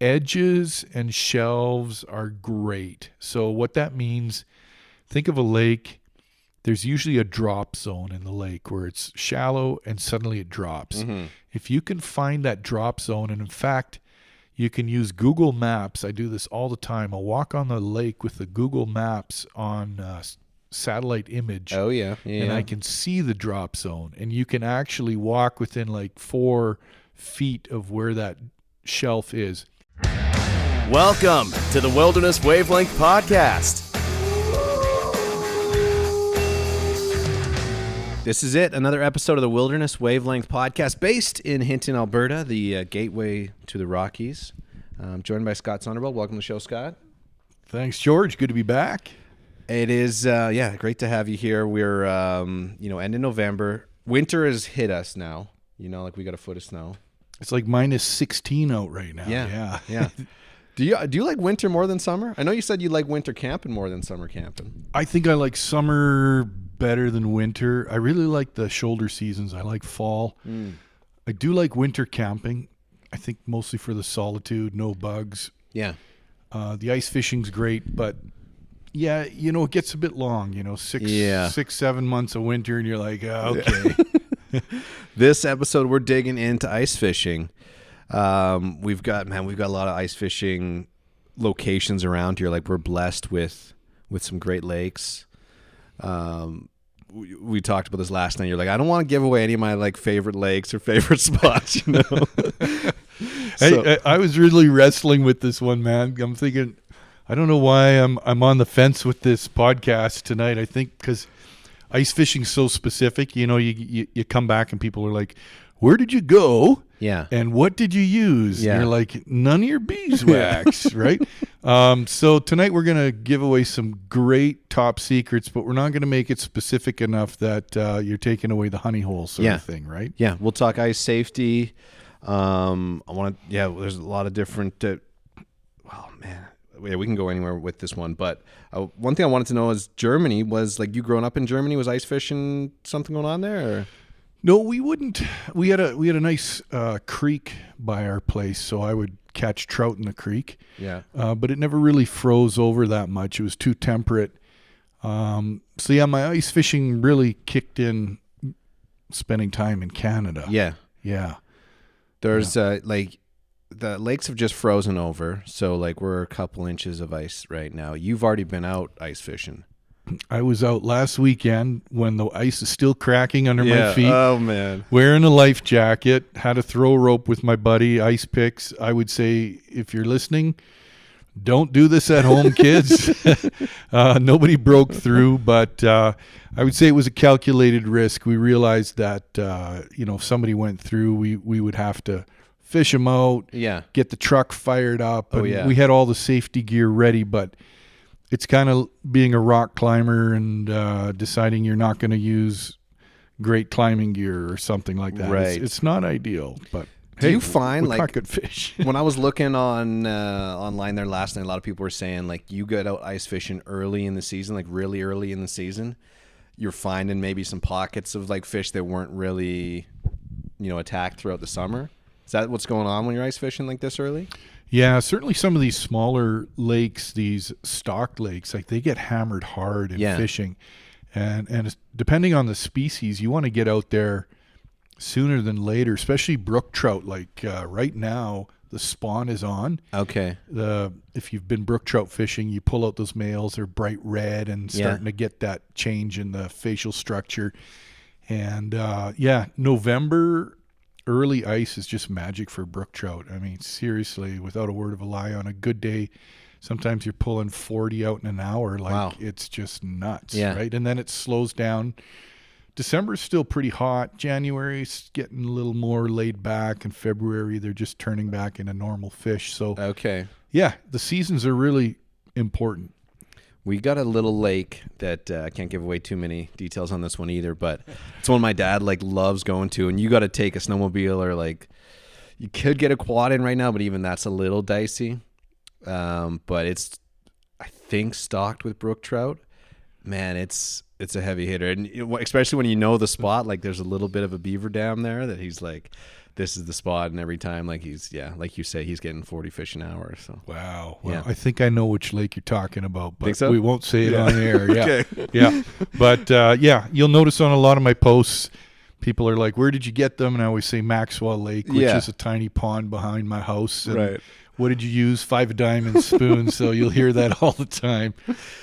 edges and shelves are great. So what that means, think of a lake. There's usually a drop zone in the lake where it's shallow and suddenly it drops. Mm-hmm. If you can find that drop zone, and in fact, you can use Google Maps. I do this all the time. I'll walk on the lake with the Google Maps on satellite image. Oh, yeah. And I can see the drop zone. And you can actually walk within like 4 feet of where that shelf is. Welcome to the Wilderness Wavelength Podcast. This is it, another episode of the Wilderness Wavelength Podcast, based in Hinton, Alberta, the gateway to the Rockies. I'm joined by Scott Sunderwald. Welcome to the show, Scott. Thanks, George. Good to be back. It is, great to have you here. We're, end of November. Winter has hit us now. Like we got a foot of snow. It's like minus 16 out right now. Yeah. Do you like winter more than summer? I know you said you like winter camping more than summer camping. I think I like summer better than winter. I really like the shoulder seasons. I like fall. I do like winter camping. I think mostly for the solitude, no bugs. Yeah. The ice fishing's great, but yeah, it gets a bit long, 6-7 months of winter and you're like, okay. This episode we're digging into ice fishing. We've got a lot of ice fishing locations around here. Like we're blessed with some great lakes. We talked about this last night. You're like, I don't want to give away any of my like favorite lakes or favorite spots, Hey, I was really wrestling with this one, man. I'm thinking, I don't know why I'm on the fence with this podcast tonight. I think because ice fishing's so specific. You come back and people are like, where did you go? Yeah. And what did you use? Yeah. And you're like, none of your beeswax, right? So tonight we're going to give away some great top secrets, but we're not going to make it specific enough that you're taking away the honey hole sort of thing, right? Yeah. We'll talk ice safety. There's a lot of different, we can go anywhere with this one. But one thing I wanted to know is Germany was like, you growing up in Germany, was ice fishing something going on there? Or? No, we wouldn't. We had a nice creek by our place, so I would catch trout in the creek. Yeah. But it never really froze over that much. It was too temperate. My ice fishing really kicked in spending time in Canada. Yeah. Yeah. There's the lakes have just frozen over, so like we're a couple inches of ice right now. You've already been out ice fishing. I was out last weekend when the ice is still cracking under my feet. Oh, man. Wearing a life jacket, had a throw rope with my buddy, ice picks. I would say, if you're listening, don't do this at home, kids. Nobody broke through, but I would say it was a calculated risk. We realized that, if somebody went through, we would have to fish them out, get the truck fired up. We had all the safety gear ready, but it's kind of being a rock climber and deciding you're not going to use great climbing gear or something like that. Right. It's not ideal, but do you find we caught good fish? When I was looking on online there last night, a lot of people were saying like you get out ice fishing early in the season, like really early in the season, you're finding maybe some pockets of like fish that weren't really, attacked throughout the summer. Is that what's going on when you're ice fishing like this early? Yeah, certainly some of these smaller lakes, these stocked lakes, like they get hammered hard in fishing. And it's, depending on the species, you want to get out there sooner than later, especially brook trout. Like right now, the spawn is on. Okay. If you've been brook trout fishing, you pull out those males, they're bright red and starting to get that change in the facial structure. And November early ice is just magic for brook trout. I mean, seriously, without a word of a lie, on a good day, sometimes you're pulling 40 out in an hour. Like It's just nuts, right? And then it slows down. December's still pretty hot. January's getting a little more laid back, and February they're just turning back into normal fish. So the seasons are really important. We got a little lake that I can't give away too many details on this one either, but it's one my dad like loves going to, and you got to take a snowmobile or like you could get a quad in right now, but even that's a little dicey. But it's, I think, stocked with brook trout. Man, it's a heavy hitter, and especially when you know the spot. Like there's a little bit of a beaver dam there that he's like, this is the spot, and every time, like like you say, he's getting 40 fish an hour. So Wow. Well, Yeah. I think I know which lake you're talking about, but Think so? we won't say it on air. Yeah. Okay. Yeah. But you'll notice on a lot of my posts, people are like, "Where did you get them?" And I always say Maxwell Lake, which is a tiny pond behind my house. And Right. what did you use? 5 diamond spoon. So you'll hear that all the time.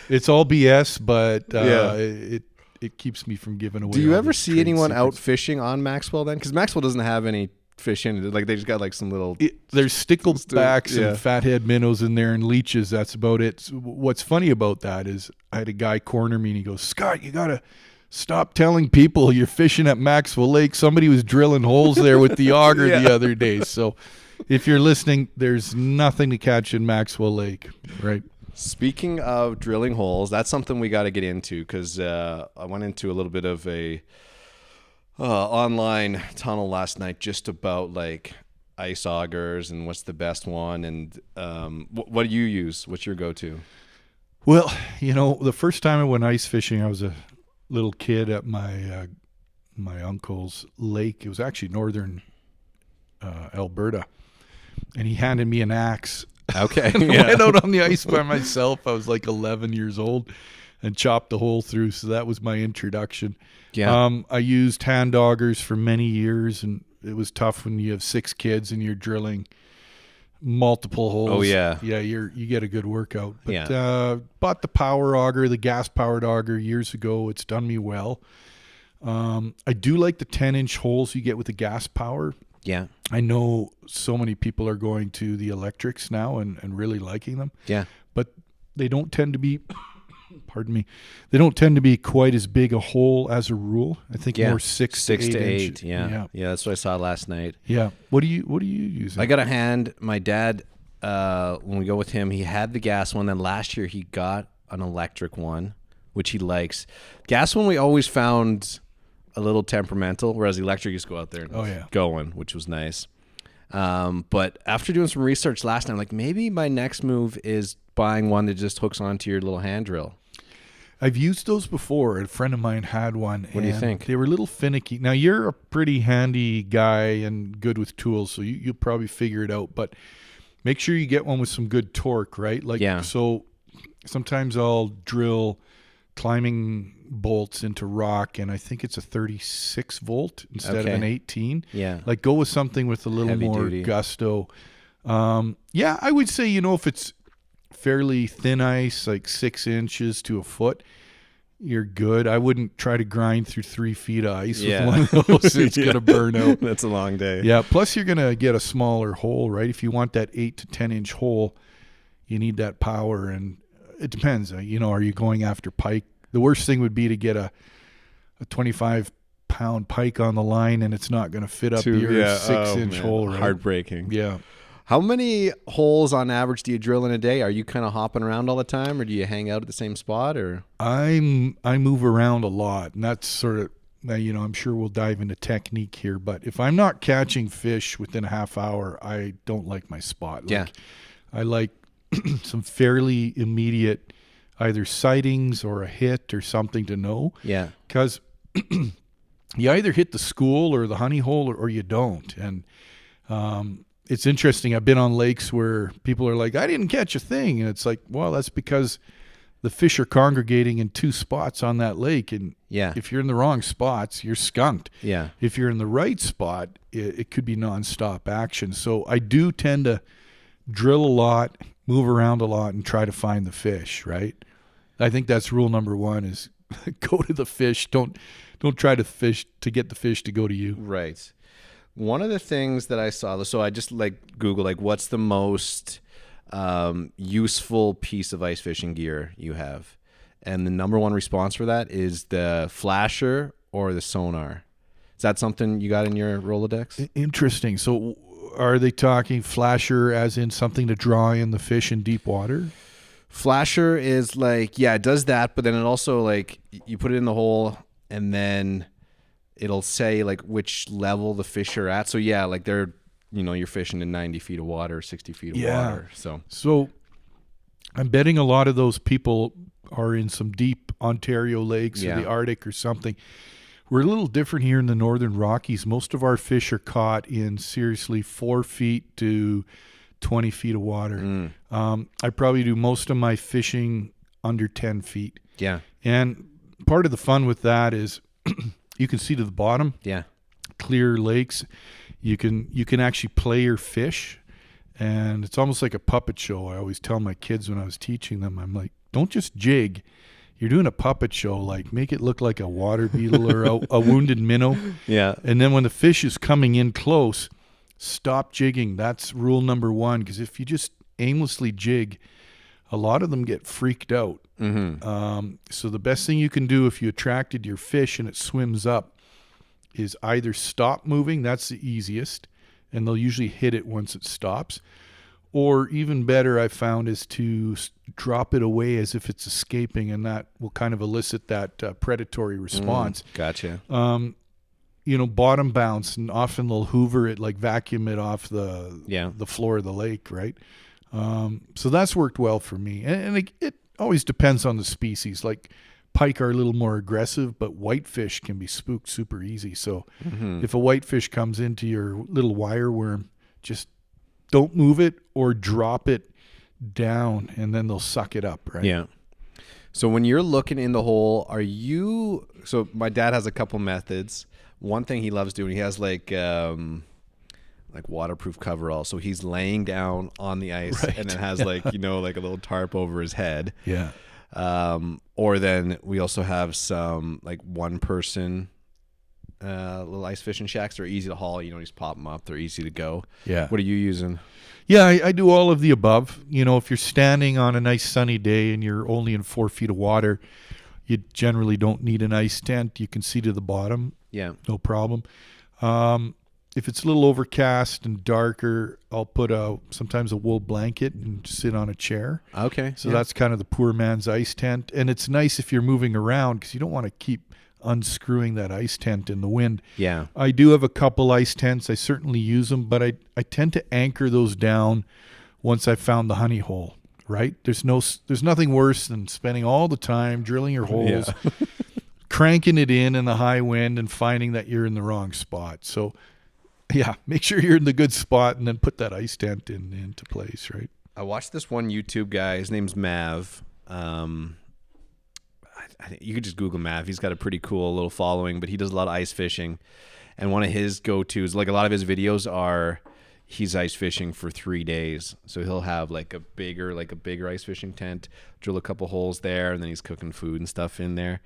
It's all BS, but it keeps me from giving away. Do you all ever these see trade anyone out secrets. fishing on Maxwell then? Because Maxwell doesn't have any fish in it. Like they just got like some little. There's sticklebacks Yeah. and fathead minnows in there and leeches. That's about it. What's funny about that is I had a guy corner me and he goes, "Scott, you got to stop telling people you're fishing at Maxwell Lake. Somebody was drilling holes there with the auger the other day." So if you're listening, there's nothing to catch in Maxwell Lake, right? Speaking of drilling holes, that's something we got to get into because I went into a little bit of a online tunnel last night just about like ice augers and what's the best one and what do you use? What's your go-to? Well, the first time I went ice fishing, I was a little kid at my uncle's lake. It was actually northern Alberta, and he handed me an axe. Okay. I went out on the ice by myself. I was like 11 years old and chopped the hole through. So that was my introduction. Yeah. I used hand augers for many years, and it was tough when you have 6 kids and you're drilling multiple holes. Oh, yeah. Yeah, you get a good workout. But Yeah. bought the power auger, the gas-powered auger years ago. It's done me well. I do like the 10-inch holes you get with the gas power. Yeah. I know so many people are going to the electrics now and really liking them. Yeah. But they don't tend to be, pardon me, they don't tend to be quite as big a hole as a rule. I think more 6 to 8 inch. Yeah. That's what I saw last night. Yeah. What do you use? I got a hand. My dad, when we go with him, he had the gas one. Then last year he got an electric one, which he likes. Gas one we always found a little temperamental, whereas the electric just go out there and going, which was nice. But after doing some research last night, I'm like, maybe my next move is buying one that just hooks onto your little hand drill. I've used those before. A friend of mine had one. What do you think? They were a little finicky. Now, you're a pretty handy guy and good with tools, so you'll probably figure it out. But make sure you get one with some good torque, right? So sometimes I'll drill climbing bolts into rock, and I think it's a 36 volt instead of an 18. Yeah. Like go with something with a little Heavy more duty. gusto. I would say, if it's fairly thin ice, like 6 inches to a foot, you're good. I wouldn't try to grind through 3 feet of ice with one of those. It's going to burn out. That's a long day. Yeah. Plus, you're going to get a smaller hole, right? If you want that 8 to 10 inch hole, you need that power. And it depends. Are you going after pike? The worst thing would be to get a 25-pound pike on the line and it's not going to fit up your 6-inch hole, right? Heartbreaking. Yeah. How many holes on average do you drill in a day? Are you kind of hopping around all the time, or do you hang out at the same spot? Or I move around a lot, and that's sort of, I'm sure we'll dive into technique here, but if I'm not catching fish within a half hour, I don't like my spot. I like some fairly immediate either sightings or a hit or something to know. Yeah. Because you either hit the school or the honey hole or you don't. And it's interesting. I've been on lakes where people are like, I didn't catch a thing. And it's like, well, that's because the fish are congregating in 2 spots on that lake. And if you're in the wrong spots, you're skunked. Yeah. If you're in the right spot, it could be nonstop action. So I do tend to drill a lot, move around a lot, and try to find the fish, right? I think that's rule number 1 is go to the fish. Don't try to fish to get the fish to go to you. Right. One of the things that I saw, so I just Google what's the most useful piece of ice fishing gear you have, and the number 1 response for that is the flasher or the sonar. Is that something you got in your Rolodex? Interesting. So are they talking flasher as in something to draw in the fish in deep water? Flasher is it does that, but then it also you put it in the hole and then it'll say which level the fish are at. So they're, you're fishing in 90 feet of water, 60 feet of water. So I'm betting a lot of those people are in some deep Ontario lakes or the Arctic or something We're a little different here in the Northern Rockies. Most of our fish are caught in seriously 4 feet to 20 feet of water. I probably do most of my fishing under 10 feet. Yeah. And part of the fun with that is you can see to the bottom. Yeah. Clear lakes. You can actually play your fish, and it's almost like a puppet show. I always tell my kids when I was teaching them, I'm like, don't just jig. You're doing a puppet show. Like, make it look like a water beetle or a wounded minnow. Yeah. And then when the fish is coming in close, stop jigging. That's rule number 1, because if you just aimlessly jig, a lot of them get freaked out. So the best thing you can do if you attracted your fish and it swims up is either stop moving. That's the easiest, and they'll usually hit it once it stops. Or even better, I found, is to drop it away as if it's escaping, and that will kind of elicit that predatory response. Gotcha. Bottom bounce, and often they'll hoover it, like vacuum it off the floor of the lake, right? So that's worked well for me. And it always depends on the species. Like pike are a little more aggressive, but whitefish can be spooked super easy. So if a whitefish comes into your little wire worm, just don't move it or drop it down, and then they'll suck it up, right? Yeah. So when you're looking in the hole, so my dad has a couple methods. One thing he loves doing, he has like waterproof coverall. So he's laying down on the ice, right, and then has like a little tarp over his head. Yeah. Or then we also have some like one person little ice fishing shacks. They're easy to haul. You just pop them up. They're easy to go. Yeah. What are you using? Yeah, I do all of the above. If you're standing on a nice sunny day and you're only in 4 feet of water, you generally don't need an ice tent. You can see to the bottom. Yeah. No problem. If it's a little overcast and darker, I'll put sometimes a wool blanket and sit on a chair. Okay. So that's kind of the poor man's ice tent. And it's nice if you're moving around, because you don't want to keep unscrewing that ice tent in the wind. Yeah. I do have a couple ice tents. I certainly use them, but I tend to anchor those down once I've found the honey hole, right? There's nothing worse than spending all the time drilling your holes, cranking it in the high wind, and finding that you're in the wrong spot. So yeah, make sure you're in the good spot and then put that ice tent into place, right? I watched this one YouTube guy. His name's Mav. I think you could just Google Mav. He's got a pretty cool little following, but he does a lot of ice fishing. And one of his go-tos, like a lot of his videos are, he's ice fishing for 3 days. So he'll have like a bigger ice fishing tent, drill a couple holes there, and then he's cooking food and stuff in there.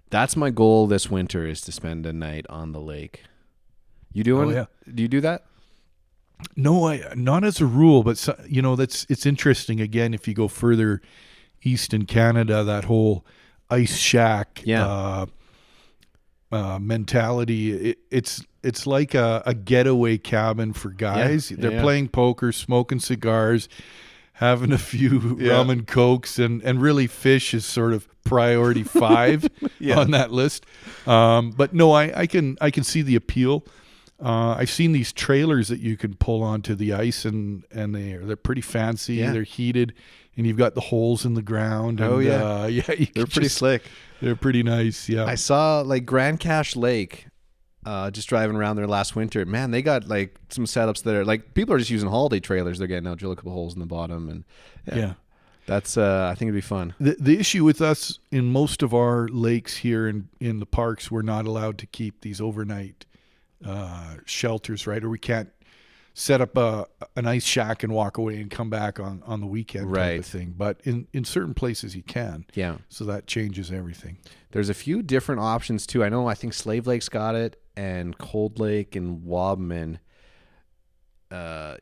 That's my goal this winter, is to spend a night on the lake. You doing? Oh, yeah. Do you do that? No, not as a rule, but it's interesting. Again, if you go further east in Canada, that whole ice shack mentality, it's like a getaway cabin for guys. Yeah. They're playing poker, smoking cigars, having a few rum and cokes, and really fish is sort of priority 5 on that list. But no, I can see the appeal. I've seen these trailers that you can pull onto the ice, and they're pretty fancy. Yeah. They're heated, and you've got the holes in the ground. And, they're pretty slick. They're pretty nice. Yeah, I saw like Grand Cache Lake, just driving around there last winter. Man, they got like some setups that are like, people are just using holiday trailers. They're getting out, drill a couple holes in the bottom, and that's I think it'd be fun. The issue with us in most of our lakes here in the parks, we're not allowed to keep these overnight shelters, right? Or we can't set up an ice shack and walk away and come back on the weekend type of thing. But in certain places you can. Yeah. So that changes everything. There's a few different options too. I think Slave Lake's got it, and Cold Lake and Wobman.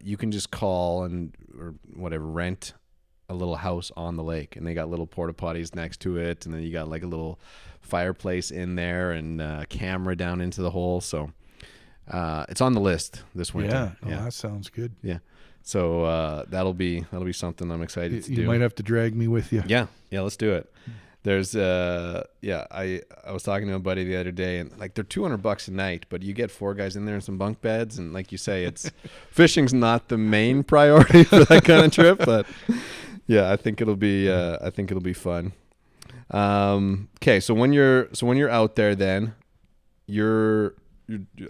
You can just call or whatever, rent a little house on the lake, and they got little porta potties next to it, and then you got like a little fireplace in there and a camera down into the hole. So it's on the list this winter. Yeah, that sounds good. Yeah, so that'll be something I'm excited to do. You might have to drag me with you. Yeah, let's do it. There's I was talking to a buddy the other day, and like they're $200 a night, but you get 4 guys in there and some bunk beds, and like you say, it's fishing's not the main priority for that kind of trip, but yeah, I think it'll be fun. Okay, so when you're out there, then you're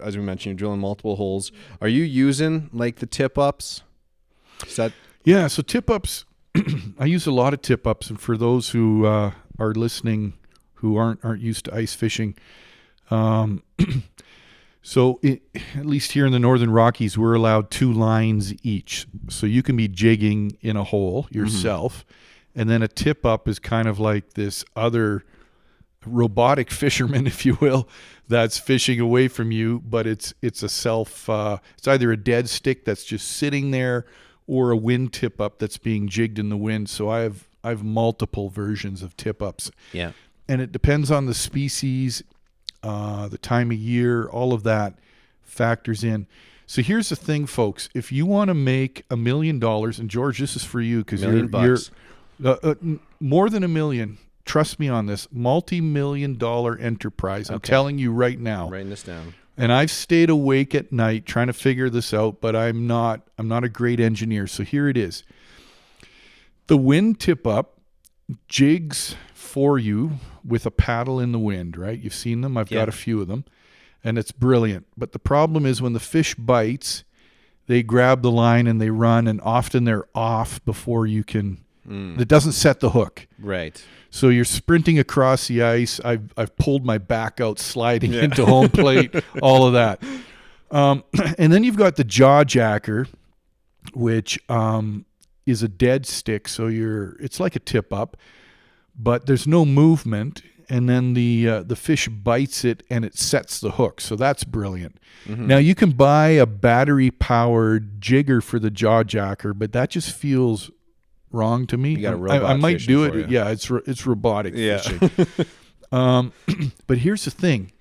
as we mentioned, you're drilling multiple holes. Are you using like the tip ups? Is that Yeah, so tip ups, I use a lot of tip ups, and for those who are listening who aren't used to ice fishing, so at least here in the Northern Rockies, we're allowed 2 lines each. So you can be jigging in a hole yourself, and then a tip up is kind of like this other robotic fisherman, if you will, that's fishing away from you, but it's it's either a dead stick that's just sitting there or a wind tip up that's being jigged in the wind. So I have multiple versions of tip ups. Yeah. And it depends on the species, the time of year, all of that factors in. So here's the thing, folks. If you want to make $1 million, and George, this is for you because you're more than $1 million. Trust me on this, multi-million-dollar enterprise. I'm telling you right now. Writing this down. And I've stayed awake at night trying to figure this out, but I'm not a great engineer. So here it is. The wind tip up jigs for you with a paddle in the wind, right? You've seen them. I've got a few of them, and it's brilliant. But the problem is when the fish bites, they grab the line and they run, and often they're off before you can. It doesn't set the hook. Right. So you're sprinting across the ice. I've pulled my back out sliding into home plate, all of that. And then you've got the jaw jacker, which is a dead stick. So it's like a tip up, but there's no movement. And then the fish bites it and it sets the hook. So that's brilliant. Now you can buy a battery powered jigger for the jaw jacker, but that just feels wrong to me. You got a robot I might do it. you. Yeah, it's robotic fishing. But here's the thing.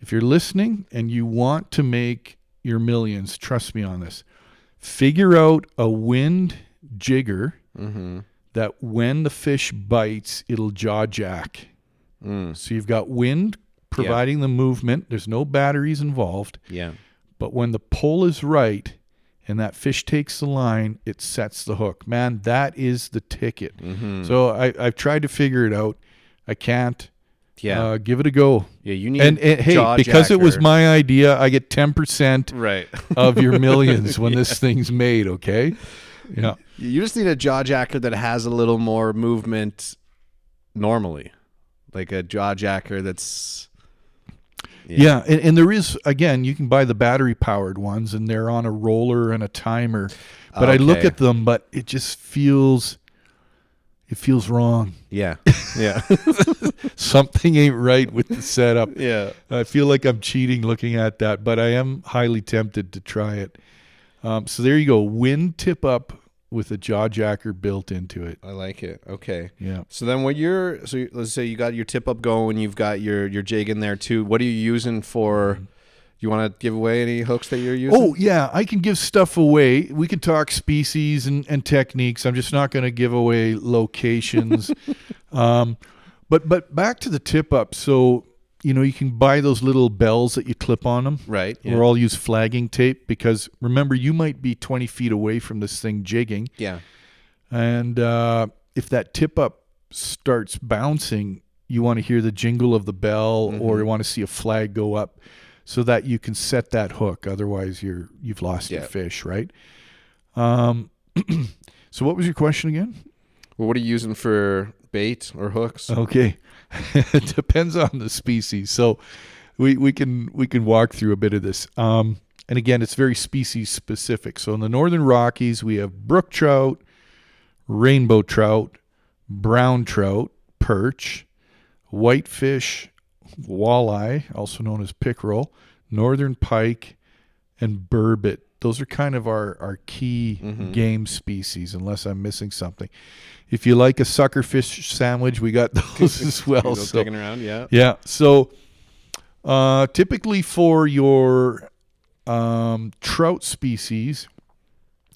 If you're listening and you want to make your millions, trust me on this. Figure out a wind jigger that when the fish bites, it'll jaw jack. So you've got wind providing the movement. There's no batteries involved. Yeah. But when the pull is right, and that fish takes the line, it sets the hook. Man, that is the ticket. So I've tried to figure it out. I can't. Yeah. Give it a go. Yeah, you need and hey, because it was my idea, I get 10% right. of your millions when this thing's made, okay? Yeah. You just need a jaw jacker that has a little more movement normally. Like a jaw jacker that's... Yeah, and there is, again, you can buy the battery-powered ones, and they're on a roller and a timer. But I look at them, but it just feels wrong. Yeah, yeah. Something ain't right with the setup. Yeah. I feel like I'm cheating looking at that, but I am highly tempted to try it. So there you go, wind tip up with a jaw jacker built into it. I like it. Okay. Yeah. So then let's say you got your tip up going, you've got your jig in there too. What are you using for? You want to give away any hooks that you're using? Oh, yeah, I can give stuff away. We can talk species and techniques. I'm just not going to give away locations. But back to the tip up. So, you can buy those little bells that you clip on them. Right. Yeah. Or I'll use flagging tape because, remember, you might be 20 feet away from this thing jigging. Yeah. And if that tip up starts bouncing, you want to hear the jingle of the bell or you want to see a flag go up so that you can set that hook. Otherwise, you've lost your fish, right? So what was your question again? Well, what are you using for bait or hooks? Okay. It depends on the species. So we can walk through a bit of this. And again, it's very species specific. So in the Northern Rockies, we have brook trout, rainbow trout, brown trout, perch, whitefish, walleye, also known as pickerel, northern pike, and burbot. Those are kind of our key game species, unless I'm missing something. If you like a sucker fish sandwich, we got those as well. So, taking around, yeah. Yeah. So typically for your trout species,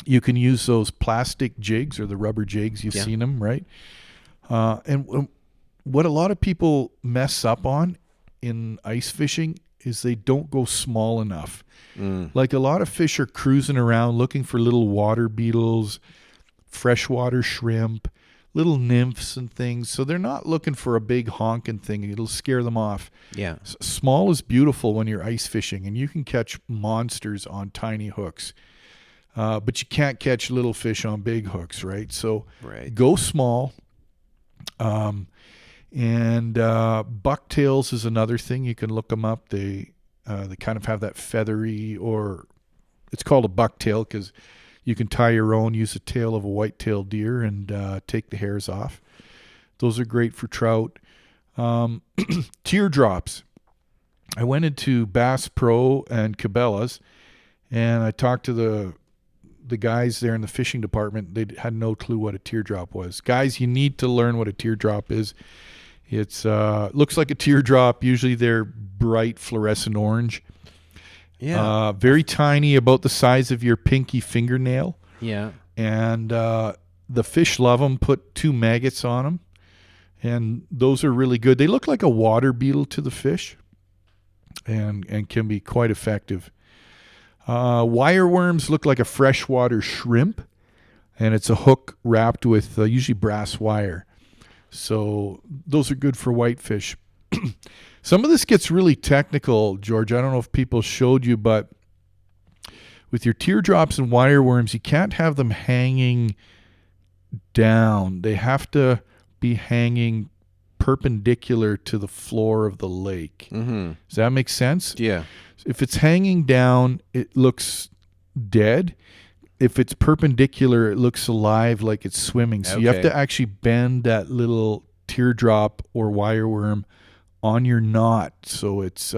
you can use those plastic jigs or the rubber jigs. You've seen them, right? And what a lot of people mess up on in ice fishing is they don't go small enough. Like a lot of fish are cruising around looking for little water beetles, freshwater shrimp, little nymphs and things. So they're not looking for a big honking thing. It'll scare them off. Yeah. Small is beautiful when you're ice fishing, and you can catch monsters on tiny hooks. But you can't catch little fish on big hooks, right? So go small. And bucktails is another thing. You can look them up. They kind of have that feathery, or it's called a bucktail because you can tie your own, use the tail of a white-tailed deer and take the hairs off. Those are great for trout. Teardrops. I went into Bass Pro and Cabela's, and I talked to the guys there in the fishing department. They had no clue what a teardrop was. Guys, you need to learn what a teardrop is. It's looks like a teardrop. Usually they're bright fluorescent orange. Yeah. Very tiny, about the size of your pinky fingernail. Yeah. And the fish love them. Put 2 maggots on them, and those are really good. They look like a water beetle to the fish, and can be quite effective. Wire worms look like a freshwater shrimp, and it's a hook wrapped with usually brass wire. So those are good for whitefish. Some of this gets really technical, George. I don't know if people showed you, but with your teardrops and wire worms, you can't have them hanging down. They have to be hanging perpendicular to the floor of the lake. Mm-hmm. Does that make sense? Yeah. If it's hanging down, it looks dead. If it's perpendicular, it looks alive, like it's swimming. So you have to actually bend that little teardrop or wire worm on your knot so it's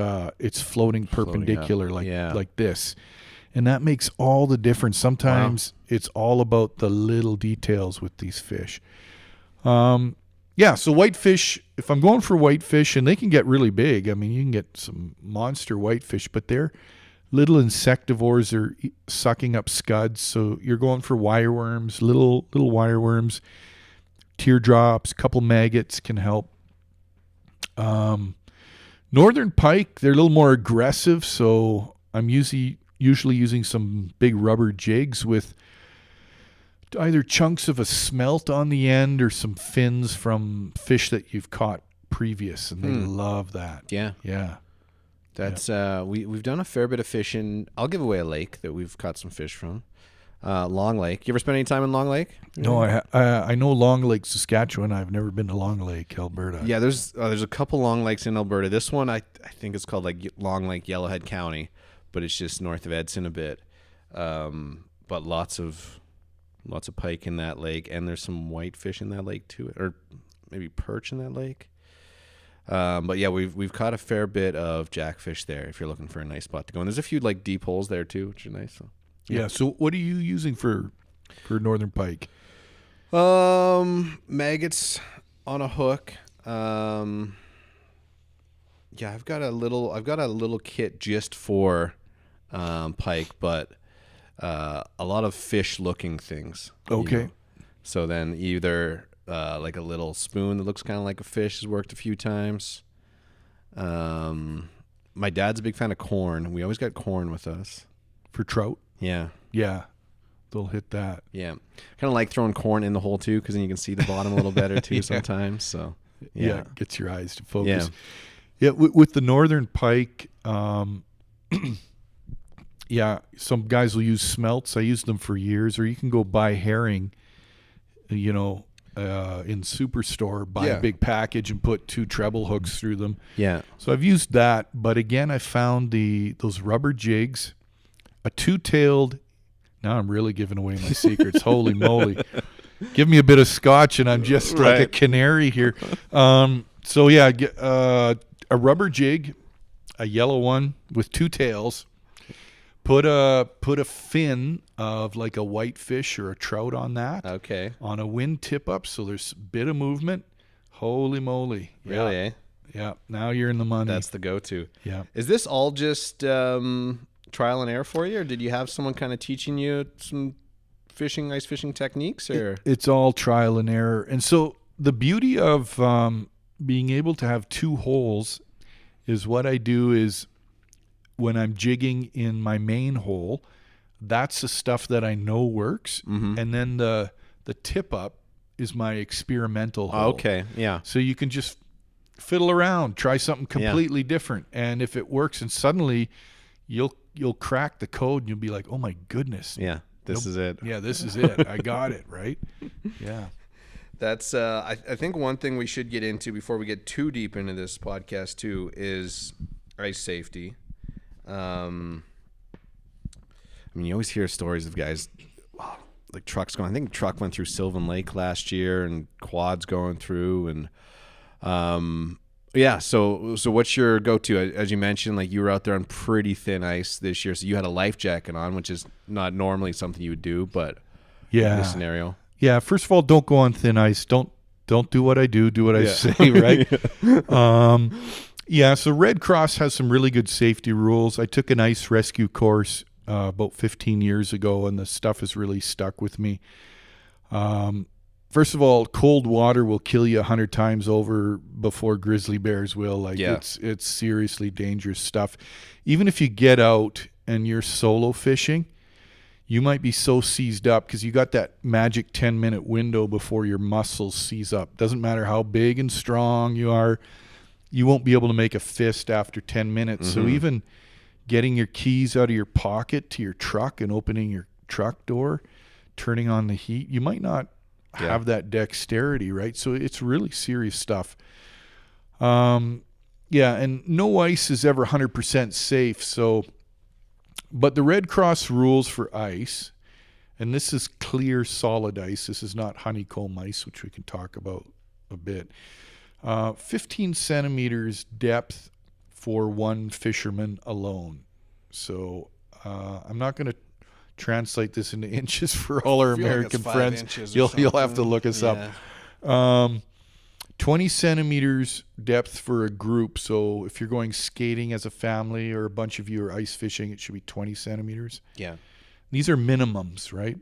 floating perpendicular like this. And that makes all the difference. Sometimes it's all about the little details with these fish. So whitefish, if I'm going for whitefish, and they can get really big. I mean, you can get some monster whitefish, but they're little insectivores. Are sucking up scuds. So you're going for wire worms, little wire worms, teardrops, couple maggots can help. Northern pike, they're a little more aggressive. So I'm usually using some big rubber jigs with either chunks of a smelt on the end or some fins from fish that you've caught previous, and they love that. Yeah. That's we've done a fair bit of fishing. I'll give away a lake that we've caught some fish from. Long Lake. You ever spend any time in Long Lake? No, I know Long Lake, Saskatchewan. I've never been to Long Lake, Alberta. Yeah, there's a couple Long Lakes in Alberta. This one I think it's called like Long Lake, Yellowhead County, but it's just north of Edson a bit. But lots of pike in that lake, and there's some whitefish in that lake too, or maybe perch in that lake. But yeah, we've caught a fair bit of jackfish there if you're looking for a nice spot to go. And there's a few like deep holes there too, which are nice. So, yeah. So what are you using for northern pike? Maggots on a hook. Yeah, I've got a little kit just for pike, but a lot of fish looking things. Okay. You know? So then either like a little spoon that looks kind of like a fish has worked a few times. My dad's a big fan of corn. We always got corn with us. For trout? Yeah. Yeah. They'll hit that. Yeah. Kind of like throwing corn in the hole too, because then you can see the bottom a little better too sometimes. So yeah, gets your eyes to focus. Yeah, with the northern pike, yeah, some guys will use smelts. I used them for years. Or you can go buy herring, in Superstore, buy a big package and put 2 treble hooks through them. Yeah. So I've used that, but again, I found those rubber jigs, a 2-tailed. Now I'm really giving away my secrets. Holy moly! Give me a bit of scotch, and I'm just like a canary here. So yeah, a rubber jig, a yellow one with 2 tails. Put a fin of like a whitefish or a trout on that. Okay. On a wind tip up, so there's a bit of movement. Holy moly! Really? Eh? Yeah. Now you're in the money. That's the go-to. Yeah. Is this all just trial and error for you, or did you have someone kind of teaching you some ice fishing techniques? Or it's all trial and error. And so the beauty of being able to have 2 holes is what I do is when I'm jigging in my main hole, that's the stuff that I know works. Mm-hmm. And then the tip up is my experimental hole. Okay, yeah. So you can just fiddle around, try something completely different, and if it works, and suddenly you'll crack the code, and you'll be like, oh my goodness, this is it. Yeah, this is it. I got it right. Yeah. That's I think one thing we should get into before we get too deep into this podcast too is ice safety. I mean, you always hear stories of guys like trucks going. I think truck went through Sylvan Lake last year, and quads going through, and So what's your go-to? As you mentioned, like you were out there on pretty thin ice this year, so you had a life jacket on, which is not normally something you would do, but in this scenario. Yeah, first of all, don't go on thin ice. Don't do what I do. Do what I say, right? So Red Cross has some really good safety rules. I took an ice rescue course about 15 years ago, and the stuff has really stuck with me. First of all, cold water will kill you 100 times over before grizzly bears will. It's seriously dangerous stuff. Even if you get out and you're solo fishing, you might be so seized up because you got that magic 10-minute window before your muscles seize up. Doesn't matter how big and strong you are, you won't be able to make a fist after 10 minutes. So even getting your keys out of your pocket to your truck and opening your truck door, turning on the heat, you might not have that dexterity, right? So it's really serious stuff. And no ice is ever 100% safe. So, but the Red Cross rules for ice, and this is clear solid ice. This is not honeycomb ice, which we can talk about a bit. 15 centimeters depth for one fisherman alone. So I'm not going to translate this into inches for all our American friends. You'll have to look us up. 20 centimeters depth for a group. So if you're going skating as a family or a bunch of you are ice fishing, it should be 20 centimeters. Yeah. These are minimums, right?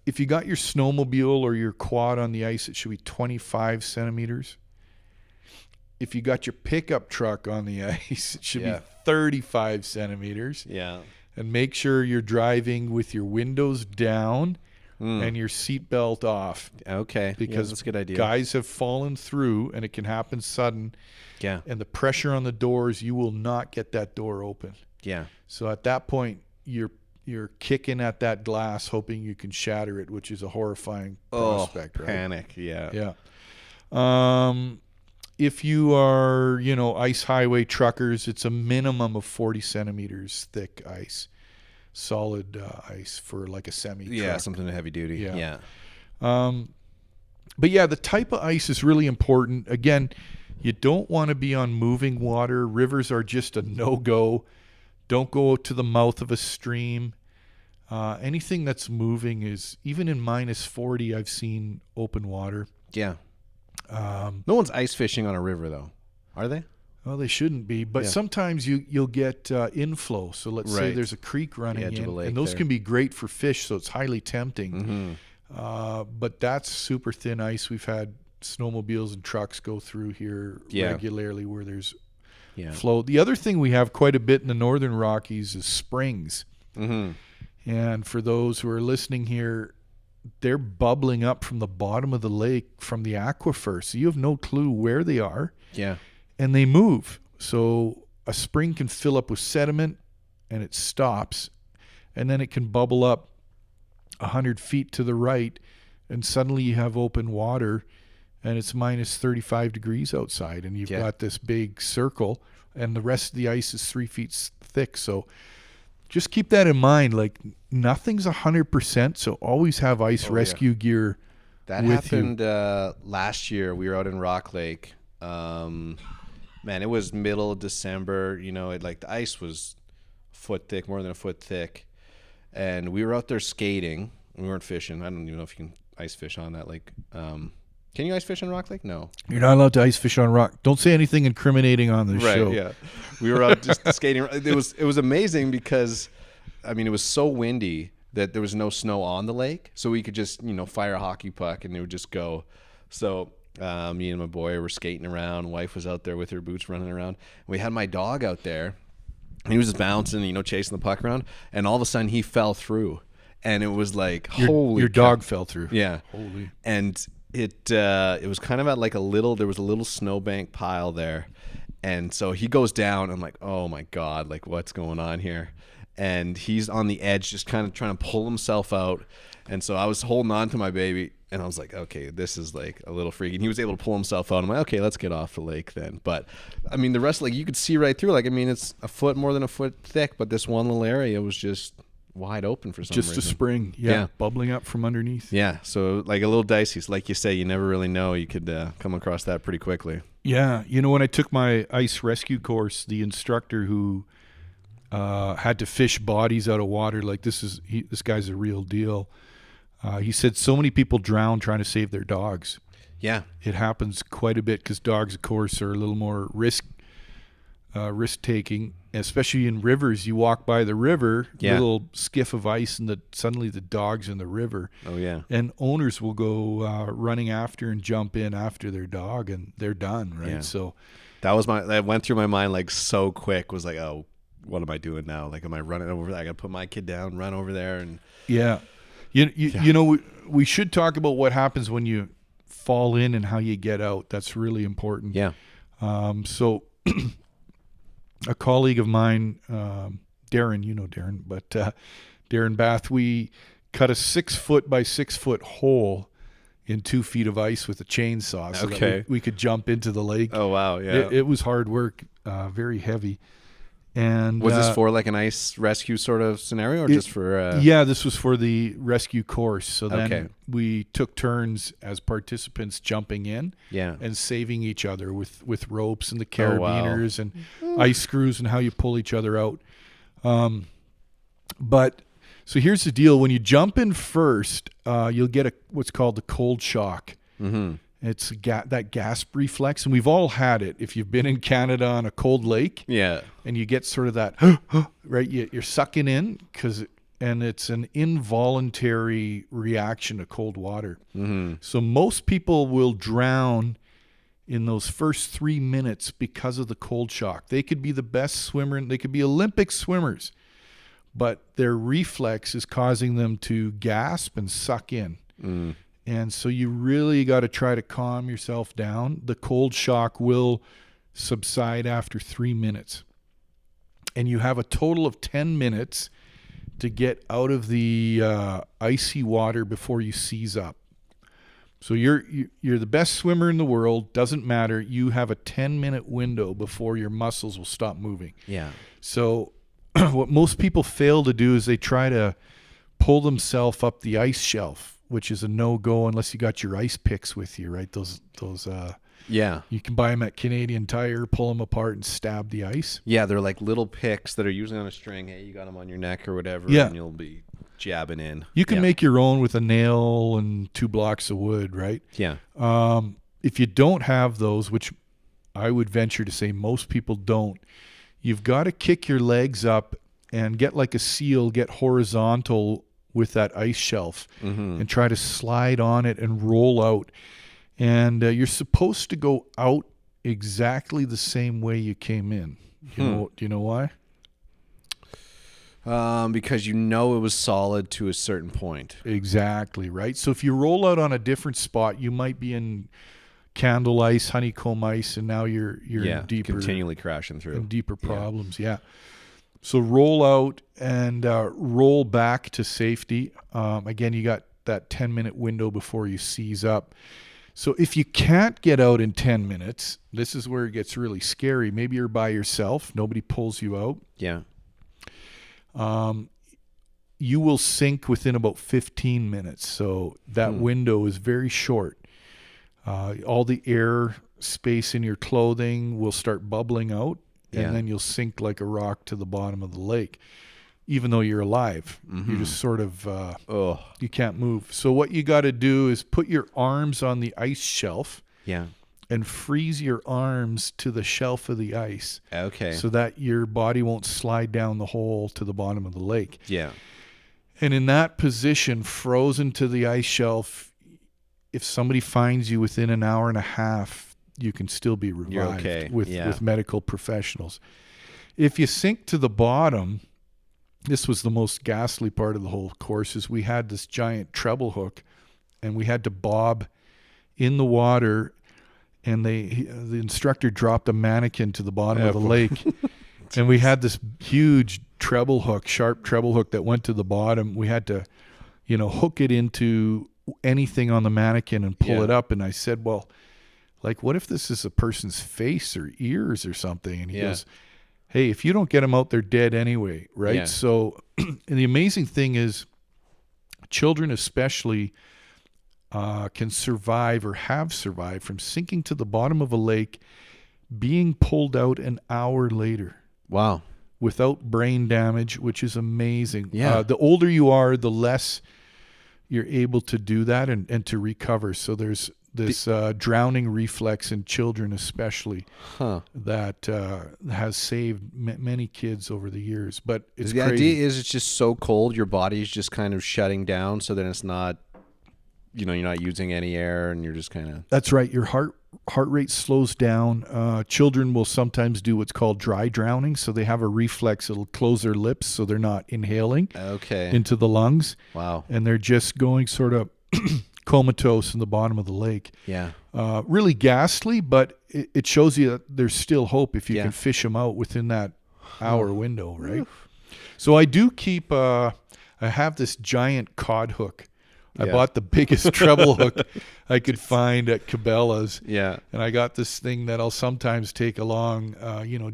If you got your snowmobile or your quad on the ice, it should be 25 centimeters. If you got your pickup truck on the ice, it should be 35 centimeters. Yeah. And make sure you're driving with your windows down and your seatbelt off. Okay. Because that's a good idea. Guys have fallen through, and it can happen sudden. Yeah. And the pressure on the doors, you will not get that door open. Yeah. So at that point, you're kicking at that glass, hoping you can shatter it, which is a horrifying prospect. Right? Panic. Yeah. Yeah. If you are, ice highway truckers, it's a minimum of 40 centimeters thick ice, solid ice for like a semi truck. Yeah, something heavy duty. Yeah. But the type of ice is really important. Again, you don't want to be on moving water. Rivers are just a no-go. Don't go to the mouth of a stream. Anything that's moving is, even in minus 40, I've seen open water. Yeah. No one's ice fishing on a river, though, are they? Well, they shouldn't be, but sometimes you'll get inflow. So let's say there's a creek running in, and those can be great for fish, so it's highly tempting. But that's super thin ice. We've had snowmobiles and trucks go through here regularly where there's flow. The other thing we have quite a bit in the Northern Rockies is springs. And for those who are listening here, they're bubbling up from the bottom of the lake from the aquifer. So you have no clue where they are. Yeah. And they move. So a spring can fill up with sediment and it stops. And then it can bubble up 100 feet to the right. And suddenly you have open water and it's minus 35 degrees outside. And you've got this big circle and the rest of the ice is 3 feet thick. So just keep that in mind. Like, nothing's 100%, so always have ice rescue gear that with happened last year. We were out in Rock Lake. Man, it was middle of December. The ice was a foot thick, more than a foot thick. And we were out there skating. We weren't fishing. I don't even know if you can ice fish on that lake. Can you ice fish on Rock Lake? No. You're not allowed to ice fish on rock. Don't say anything incriminating on the show. Right, yeah. We were out just skating. It was amazing because, it was so windy that there was no snow on the lake. So we could just, fire a hockey puck and it would just go. So me and my boy were skating around. Wife was out there with her boots running around. We had my dog out there. He was just bouncing, chasing the puck around. And all of a sudden he fell through. and it was like your dog fell through. Yeah. Holy. And it was kind of at like there was a little snowbank pile there. And so he goes down. I'm like, oh my God, like what's going on here? And he's on the edge, just kind of trying to pull himself out. And so I was holding on to my baby, and I was like, okay, this is like a little freaky. And he was able to pull himself out. I'm like, okay, let's get off the lake then. But I mean, the rest, like you could see right through. Like, I mean, it's more than a foot thick, but this one little area was just wide open for some reason. Just a spring, bubbling up from underneath. Yeah, so like a little dicey. So like you say, you never really know. You could come across that pretty quickly. Yeah, when I took my ice rescue course, the instructor who had to fish bodies out of water, like this guy's a real deal. He said so many people drown trying to save their dogs. Yeah, it happens quite a bit because dogs, of course, are a little more risk taking, especially in rivers. You walk by the river, little skiff of ice, and suddenly the dog's in the river. Oh yeah, and owners will go running after and jump in after their dog, and they're done, right? Yeah. So that went through my mind like so quick. Was like, oh, what am I doing now? Like, am I running over there? I got to put my kid down, run over there, and we should talk about what happens when you fall in and how you get out. That's really important. Yeah. So a colleague of mine, Darren, but Darren Bath, we cut a 6 foot by 6 foot hole in 2 feet of ice with a chainsaw so that we could jump into the lake. Oh, wow. Yeah. It was hard work, very heavy. And was this for like an ice rescue sort of scenario, or just for? Yeah, this was for the rescue course. So then we took turns as participants jumping in, and saving each other with ropes and the carabiners and ice screws and how you pull each other out. But so here's the deal: when you jump in first, you'll get what's called the cold shock. Mm-hmm. It's that gasp reflex, and we've all had it. If you've been in Canada on a cold lake, and you get sort of that, right? You're sucking in and it's an involuntary reaction to cold water. Mm-hmm. So most people will drown in those first 3 minutes because of the cold shock. They could be the best swimmer, and they could be Olympic swimmers, but their reflex is causing them to gasp and suck in. Mm. And so you really got to try to calm yourself down. The cold shock will subside after 3 minutes. And you have a total of 10 minutes to get out of the icy water before you seize up. So you're the best swimmer in the world. Doesn't matter. You have a 10-minute window before your muscles will stop moving. Yeah. So what most people fail to do is they try to pull themselves up the ice shelf, which is a no-go unless you got your ice picks with you, right? Those you can buy them at Canadian Tire, pull them apart and stab the ice. Yeah, they're like little picks that are usually on a string. Hey, you got them on your neck or whatever, and you'll be jabbing in. You can make your own with a nail and 2 blocks of wood, right? Yeah. If you don't have those, which I would venture to say most people don't, you've got to kick your legs up and get like a seal, get horizontal with that ice shelf, and try to slide on it and roll out. And you're supposed to go out exactly the same way you came in. Do you know why? Because it was solid to a certain point. Exactly, right? So if you roll out on a different spot, you might be in candle ice, honeycomb ice, and now you're in deeper, continually crashing through. In deeper problems, So roll out and roll back to safety. Again, you got that 10-minute window before you seize up. So if you can't get out in 10 minutes, this is where it gets really scary. Maybe you're by yourself. Nobody pulls you out. Yeah. You will sink within about 15 minutes. So that window is very short. All the air space in your clothing will start bubbling out. And then you'll sink like a rock to the bottom of the lake, even though you're alive. You're just sort of, you can't move. So what you got to do is put your arms on the ice shelf and freeze your arms to the shelf of the ice. Okay. So that your body won't slide down the hole to the bottom of the lake. Yeah. And in that position, frozen to the ice shelf, if somebody finds you within an hour and a half, you can still be revived with medical professionals. If you sink to the bottom, this was the most ghastly part of the whole course, is we had this giant treble hook, and we had to bob in the water, and the instructor dropped a mannequin to the bottom of the lake. And we had this huge treble hook, sharp treble hook that went to the bottom. We had to, hook it into anything on the mannequin and pull it up. And I said, well, like, what if this is a person's face or ears or something? And he goes, hey, if you don't get them out, they're dead anyway, right? Yeah. So and the amazing thing is, children especially can survive or have survived from sinking to the bottom of a lake, being pulled out an hour later. Wow. Without brain damage, which is amazing. Yeah. The older you are, the less you're able to do that and to recover. So there's this drowning reflex in children especially that has saved many kids over the years. But it's the crazy. idea is it's just so cold, your body's just kind of shutting down, so then it's not, you're not using any air, and you're just kind of... That's right. Your heart rate slows down. Children will sometimes do what's called dry drowning. So they have a reflex. It'll close their lips so they're not inhaling into the lungs. Wow. And they're just going sort of comatose in the bottom of the lake. Yeah. Really ghastly, but it shows you that there's still hope if you can fish them out within that hour window, right? So I do keep, I have this giant cod hook. I bought the biggest treble hook I could find at Cabela's. Yeah. And I got this thing that I'll sometimes take along,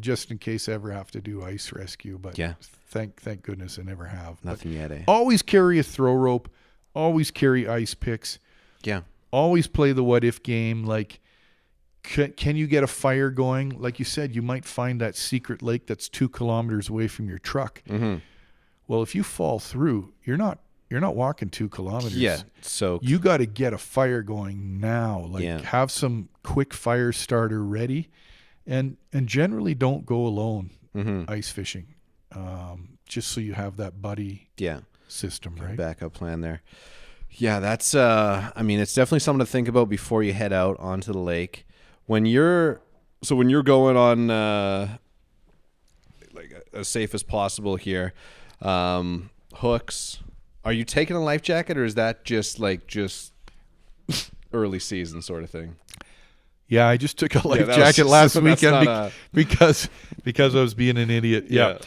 just in case I ever have to do ice rescue. But thank goodness I never have. Nothing yet, eh? Always carry a throw rope. Always carry ice picks. Yeah. Always play the what if game. Like, can you get a fire going? Like you said, you might find that secret lake that's 2 kilometers away from your truck. Mm-hmm. Well, if you fall through, you're not walking 2 kilometers. Yeah. So you got to get a fire going now. Like, have some quick fire starter ready, and generally don't go alone ice fishing. Just so you have that buddy system, right? Backup plan there. Yeah, that's it's definitely something to think about before you head out onto the lake. When you're going on like as safe as possible here, hooks. Are you taking a life jacket, or is that just early season sort of thing? Yeah, I just took a life jacket last weekend because I was being an idiot. Yeah.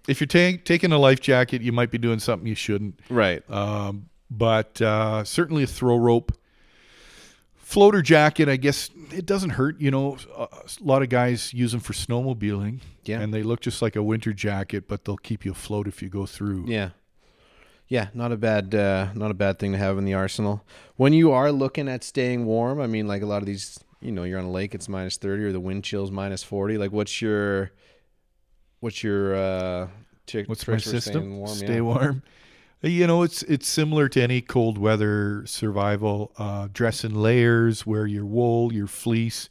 If you're taking a life jacket, you might be doing something you shouldn't. Right. But certainly a throw rope. Floater jacket, I guess it doesn't hurt. A lot of guys use them for snowmobiling. Yeah. And they look just like a winter jacket, but they'll keep you afloat if you go through. Yeah. Yeah, not a bad thing to have in the arsenal. When you are looking at staying warm, I mean, like a lot of these, you're on a lake, it's -30 or the wind chill's -40. Like, what's your what's my system? Warm? Stay warm. It's similar to any cold weather survival. Dress in layers, wear your wool, your fleece,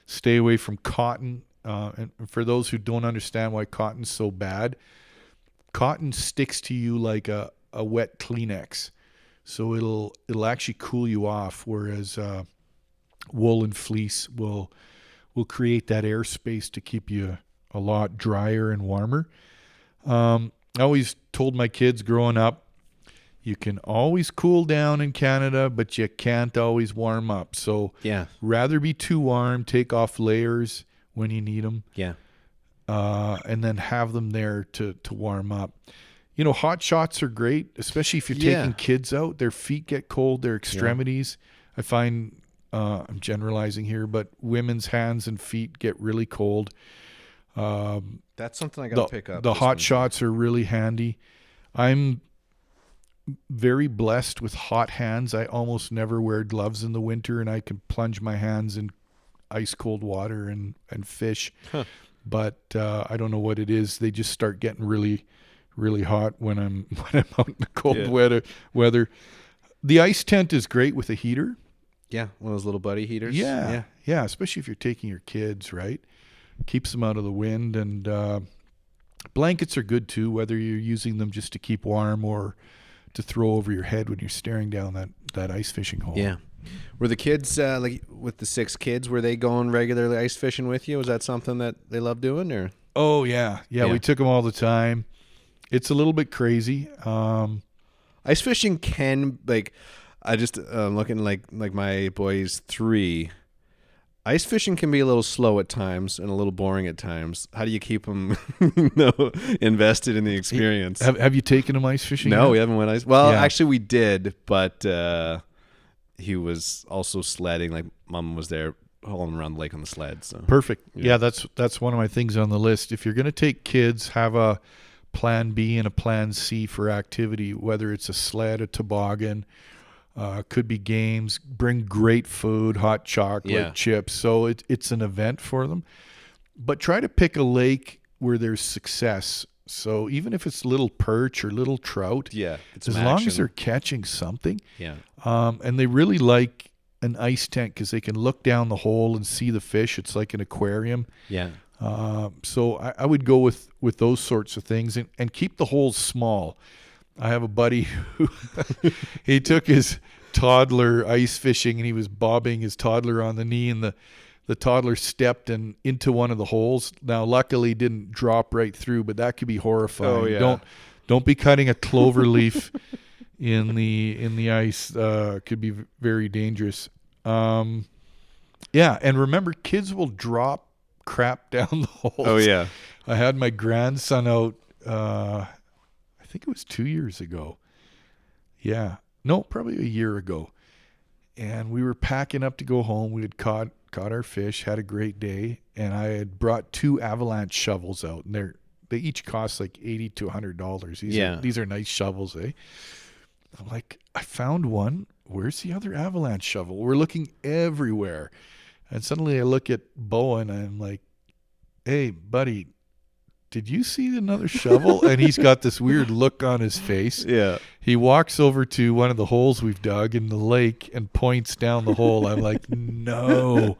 stay away from cotton. And for those who don't understand why cotton's so bad, cotton sticks to you like a wet Kleenex, so it'll actually cool you off, whereas wool and fleece will create that airspace to keep you a lot drier and warmer. I always told my kids growing up, you can always cool down in Canada, but you can't always warm up. So rather be too warm, take off layers when you need them. Yeah. And then have them there to warm up. Hot shots are great, especially if you're taking kids out. Their feet get cold, their extremities. I find, I'm generalizing here, but women's hands and feet get really cold. That's something I got to pick up. The hot shots are really handy. I'm very blessed with hot hands. I almost never wear gloves in the winter, and I can plunge my hands in ice cold water and fish. Huh. But I don't know what it is. They just start getting really, really hot when I'm out in the cold weather. The ice tent is great with a heater. Yeah, one of those little buddy heaters. Yeah, especially if you're taking your kids, right? Keeps them out of the wind. And blankets are good too, whether you're using them just to keep warm or to throw over your head when you're staring down that ice fishing hole. Yeah. Were the kids, like with the 6 kids, were they going regularly ice fishing with you? Was that something that they loved doing? Or? Oh, yeah. We took them all the time. It's a little bit crazy. Ice fishing can, like, I just looking like my boy's 3. Ice fishing can be a little slow at times and a little boring at times. How do you keep them invested in the experience? Have you taken him ice fishing? No, yet? we haven't went ice. Well, Yeah. actually, we did, but he was also sledding. Like, Mom was there hauling around the lake on the sled. So Perfect. Yeah, that's one of my things on the list. If you're going to take kids, have a plan B and a plan C for activity, whether it's a sled, a toboggan, could be games. Bring great food, hot chocolate, chips. So it's an event for them. But try to pick a lake where there's success. So even if it's little perch or little trout, it's as long as they're catching something. Yeah. And they really like an ice tent because they can look down the hole and see the fish. It's like an aquarium. Yeah. So I would go with those sorts of things and keep the holes small. I have a buddy who he took his toddler ice fishing and he was bobbing his toddler on the knee and the toddler stepped into one of the holes. Now, luckily, didn't drop right through, but that could be horrifying. Oh, yeah. Don't be cutting a clover leaf in the ice. Could be very dangerous. And remember, kids will drop crap down the holes. Oh yeah. I had my grandson out. I think it was 2 years ago. Yeah, no, probably a year ago. And we were packing up to go home. We had caught our fish, had a great day, and I had brought 2 avalanche shovels out, and they each cost like $80 to $100. These are nice shovels, eh? I'm like, I found one. Where's the other avalanche shovel? We're looking everywhere. And suddenly I look at Bowen and I'm like, hey, buddy, did you see another shovel? And he's got this weird look on his face. Yeah. He walks over to one of the holes we've dug in the lake and points down the hole. I'm like, no.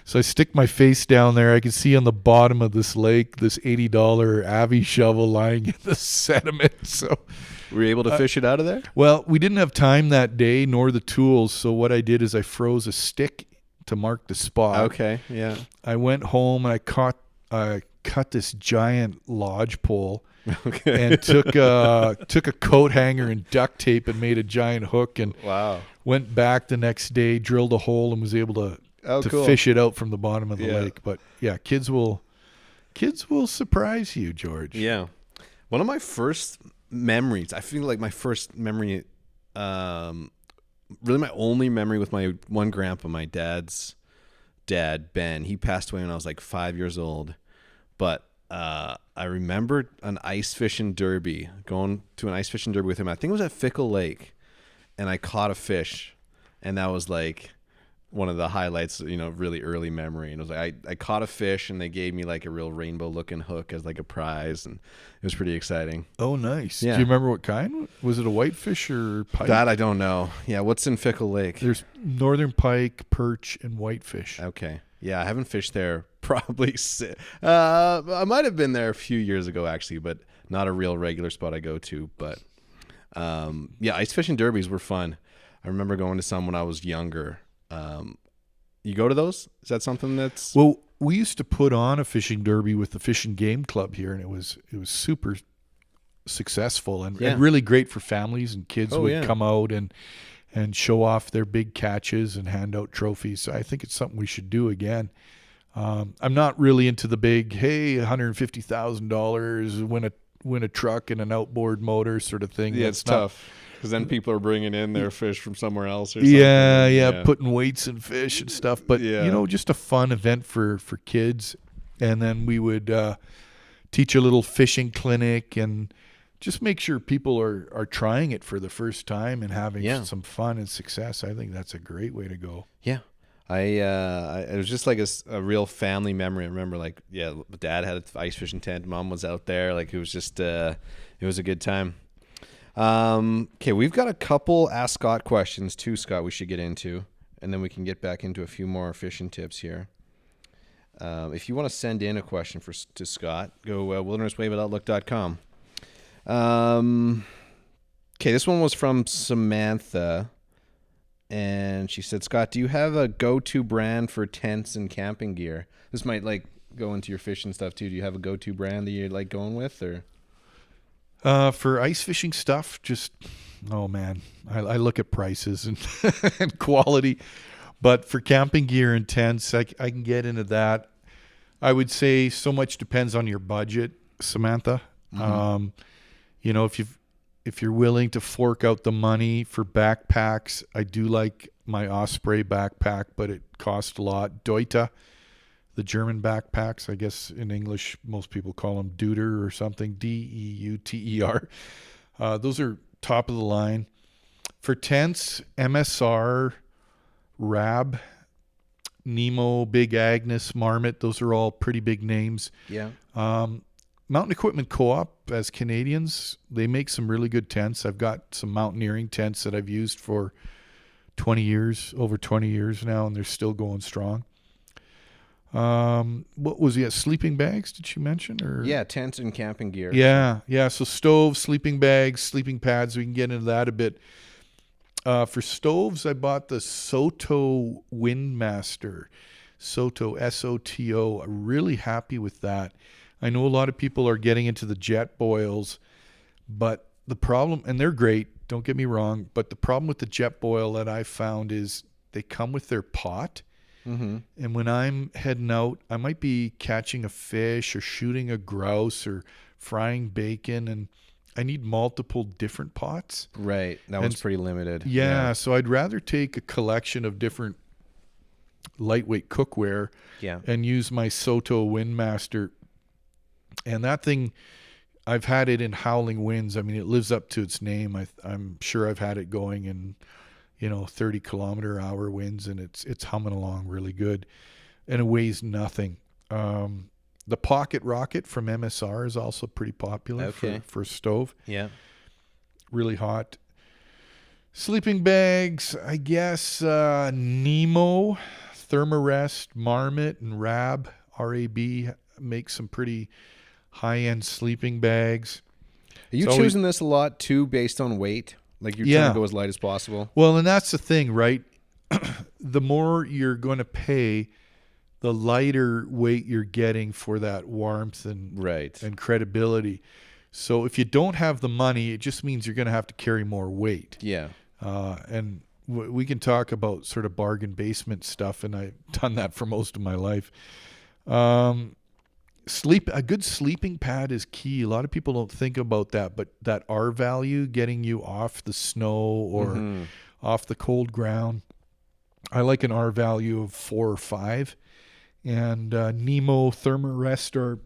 So I stick my face down there. I can see on the bottom of this lake this $80 Avi shovel lying in the sediment. So were you able to fish it out of there? Well, we didn't have time that day nor the tools. So what I did is I froze a stick to mark the spot. Okay, yeah. I went home and I cut this giant lodge pole and took a coat hanger and duct tape and made a giant hook and went back the next day, drilled a hole and was able to fish it out from the bottom of the lake. But yeah, kids will surprise you, George. Yeah. One of my first memories, I feel like my first memory, really my only memory with my one grandpa, my dad's dad, Ben. He passed away when I was like 5 years old. But I remember an ice fishing derby, going to an ice fishing derby with him. I think it was at Fickle Lake, and I caught a fish, and that was like one of the highlights, really early memory. And it was like I caught a fish, and they gave me like a real rainbow looking hook as like a prize, and it was pretty exciting. Oh, nice. Yeah. Do you remember what kind? Was it a whitefish or pike? That I don't know. Yeah, what's in Fickle Lake? There's northern pike, perch, and whitefish. Okay. Yeah, I haven't fished there probably. I might have been there a few years ago, actually, but not a real regular spot I go to. But ice fishing derbies were fun. I remember going to some when I was younger. You go to those? Is that something that's... Well, we used to put on a fishing derby with the Fish and Game Club here, and it was super successful and really great for families, and kids would come out and show off their big catches and hand out trophies. So I think it's something we should do again. I'm not really into the big, hey, $150,000, win a truck and an outboard motor sort of thing. Yeah, it's tough because then people are bringing in their fish from somewhere else or something. Putting weights in fish and stuff. But, just a fun event for kids. And then we would teach a little fishing clinic and just make sure people are trying it for the first time and having some fun and success. I think that's a great way to go. Yeah. It was just like a real family memory. I remember Dad had an ice fishing tent. Mom was out there. Like it was just, it was a good time. Okay. We've got a couple Ask Scott questions too, Scott, we should get into, and then we can get back into a few more fishing tips here. If you want to send in a question to Scott, go wildernesswave@outlook.com. Okay, this one was from Samantha, and she said, Scott, do you have a go-to brand for tents and camping gear? This might go into your fishing stuff too. Do you have a go-to brand that you're going with, or? For ice fishing stuff, just, oh man, I look at prices and, and quality. But for camping gear and tents, I can get into that. I would say so much depends on your budget, Samantha. You know, if you're willing to fork out the money for backpacks, I do like my Osprey backpack, but it costs a lot. Deuter, the German backpacks, I guess in English most people call them Deuter or something, Deuter. Those are top of the line. For tents, MSR, Rab, Nemo, Big Agnes, Marmot, those are all pretty big names. Yeah. Mountain Equipment Co-op, as Canadians, they make some really good tents. I've got some mountaineering tents that I've used for 20 years, over 20 years now, and they're still going strong. What was it? Sleeping bags, did you mention? Or Yeah, tents and camping gear. Yeah. So stoves, sleeping bags, sleeping pads, we can get into that a bit. For stoves, I bought the Soto Windmaster. Soto, S-O-T-O. I'm really happy with that. I know a lot of people are getting into the jet boils, but the problem, and they're great, don't get me wrong, but the problem with the jet boil that I found is they come with their pot. And when I'm heading out, I might be catching a fish or shooting a grouse or frying bacon, and I need multiple different pots. Right. That one's pretty limited. Yeah, so I'd rather take a collection of different lightweight cookware and use my Soto Windmaster. And that thing, I've had it in howling winds. I mean, it lives up to its name. I'm sure I've had it going in, 30-kilometer-hour winds, and it's humming along really good. And it weighs nothing. The Pocket Rocket from MSR is also pretty popular for a stove. Yeah. Really hot. Sleeping bags, I guess Nemo, Thermarest, Marmot, and Rab, R-A-B, make some pretty high-end sleeping bags. Are you choosing this a lot, too, based on weight? Like you're trying to go as light as possible? Well, and that's the thing, right? The more you're going to pay, the lighter weight you're getting for that warmth and credibility. So if you don't have the money, it just means you're going to have to carry more weight. Yeah. And we can talk about sort of bargain basement stuff, and I've done that for most of my life. A good sleeping pad is key. A lot of people don't think about that, but that R value, getting you off the snow or off the cold ground. I like an R value of 4 or 5. And Nemo, Thermarest are,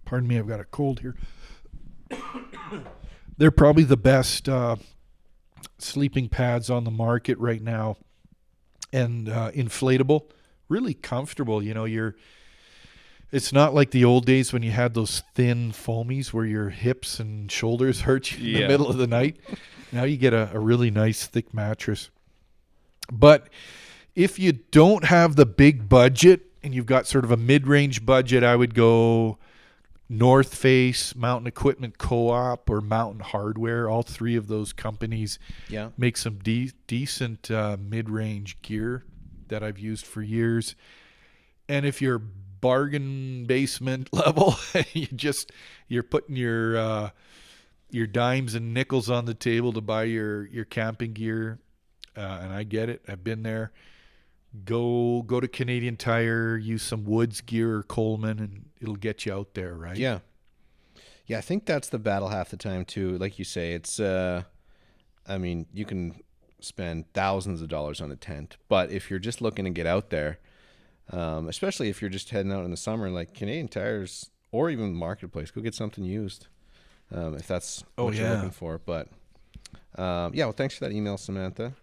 pardon me, I've got a cold here. They're probably the best sleeping pads on the market right now. And inflatable, really comfortable. It's not like the old days when you had those thin foamies where your hips and shoulders hurt you in the middle of the night. Now you get a really nice thick mattress. But if you don't have the big budget and you've got sort of a mid-range budget, I would go North Face, Mountain Equipment Co-op, or Mountain Hardware. All three of those companies make some decent mid-range gear that I've used for years. And if you're bargain basement level, you're putting your dimes and nickels on the table to buy your camping gear, and I get it. I've been there. Go to Canadian Tire, use some Woods gear or Coleman, and it'll get you out there, right? Yeah. I think that's the battle half the time too. Like you say, it's I mean, you can spend thousands of dollars on a tent, but if you're just looking to get out there, especially if you're just heading out in the summer, like Canadian Tires or even Marketplace, go get something used if that's what you're looking for. But well, thanks for that email, Samantha.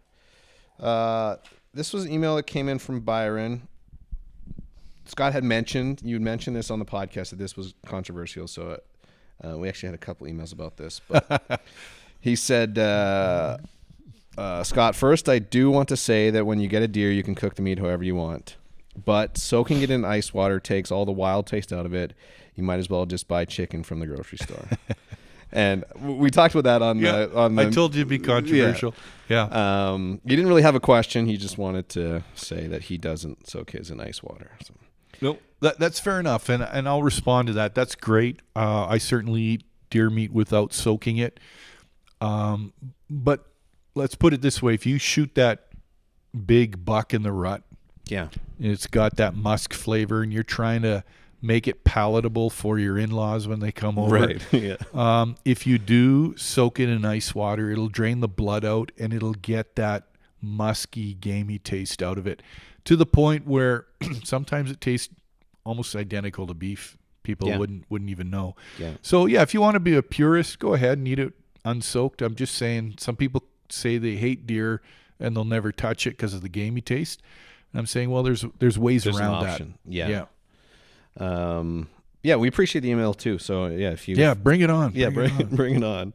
This was an email that came in from Byron. Scott had mentioned this on the podcast that this was controversial, so we actually had a couple emails about this. But he said, Scott, first, I do want to say that when you get a deer, you can cook the meat however you want. But soaking it in ice water takes all the wild taste out of it. You might as well just buy chicken from the grocery store. And we talked about that on the. I told you it'd be controversial. Yeah. He didn't really have a question. He just wanted to say that he doesn't soak his in ice water. So. No, that's fair enough, and I'll respond to that. That's great. I certainly eat deer meat without soaking it. But let's put it this way. If you shoot that big buck in the rut, Yeah. it's got that musk flavor, and you're trying to make it palatable for your in-laws when they come over. Right. Yeah. If you do soak it in ice water, it'll drain the blood out, and it'll get that musky, gamey taste out of it, to the point where sometimes it tastes almost identical to beef. People wouldn't even know. Yeah. So yeah, if you want to be a purist, go ahead and eat it unsoaked. I'm just saying, some people say they hate deer and they'll never touch it because of the gamey taste. And I'm saying, well, there's ways around that. Yeah. Yeah, we appreciate the email too. So yeah, if you bring it on. Bring it on.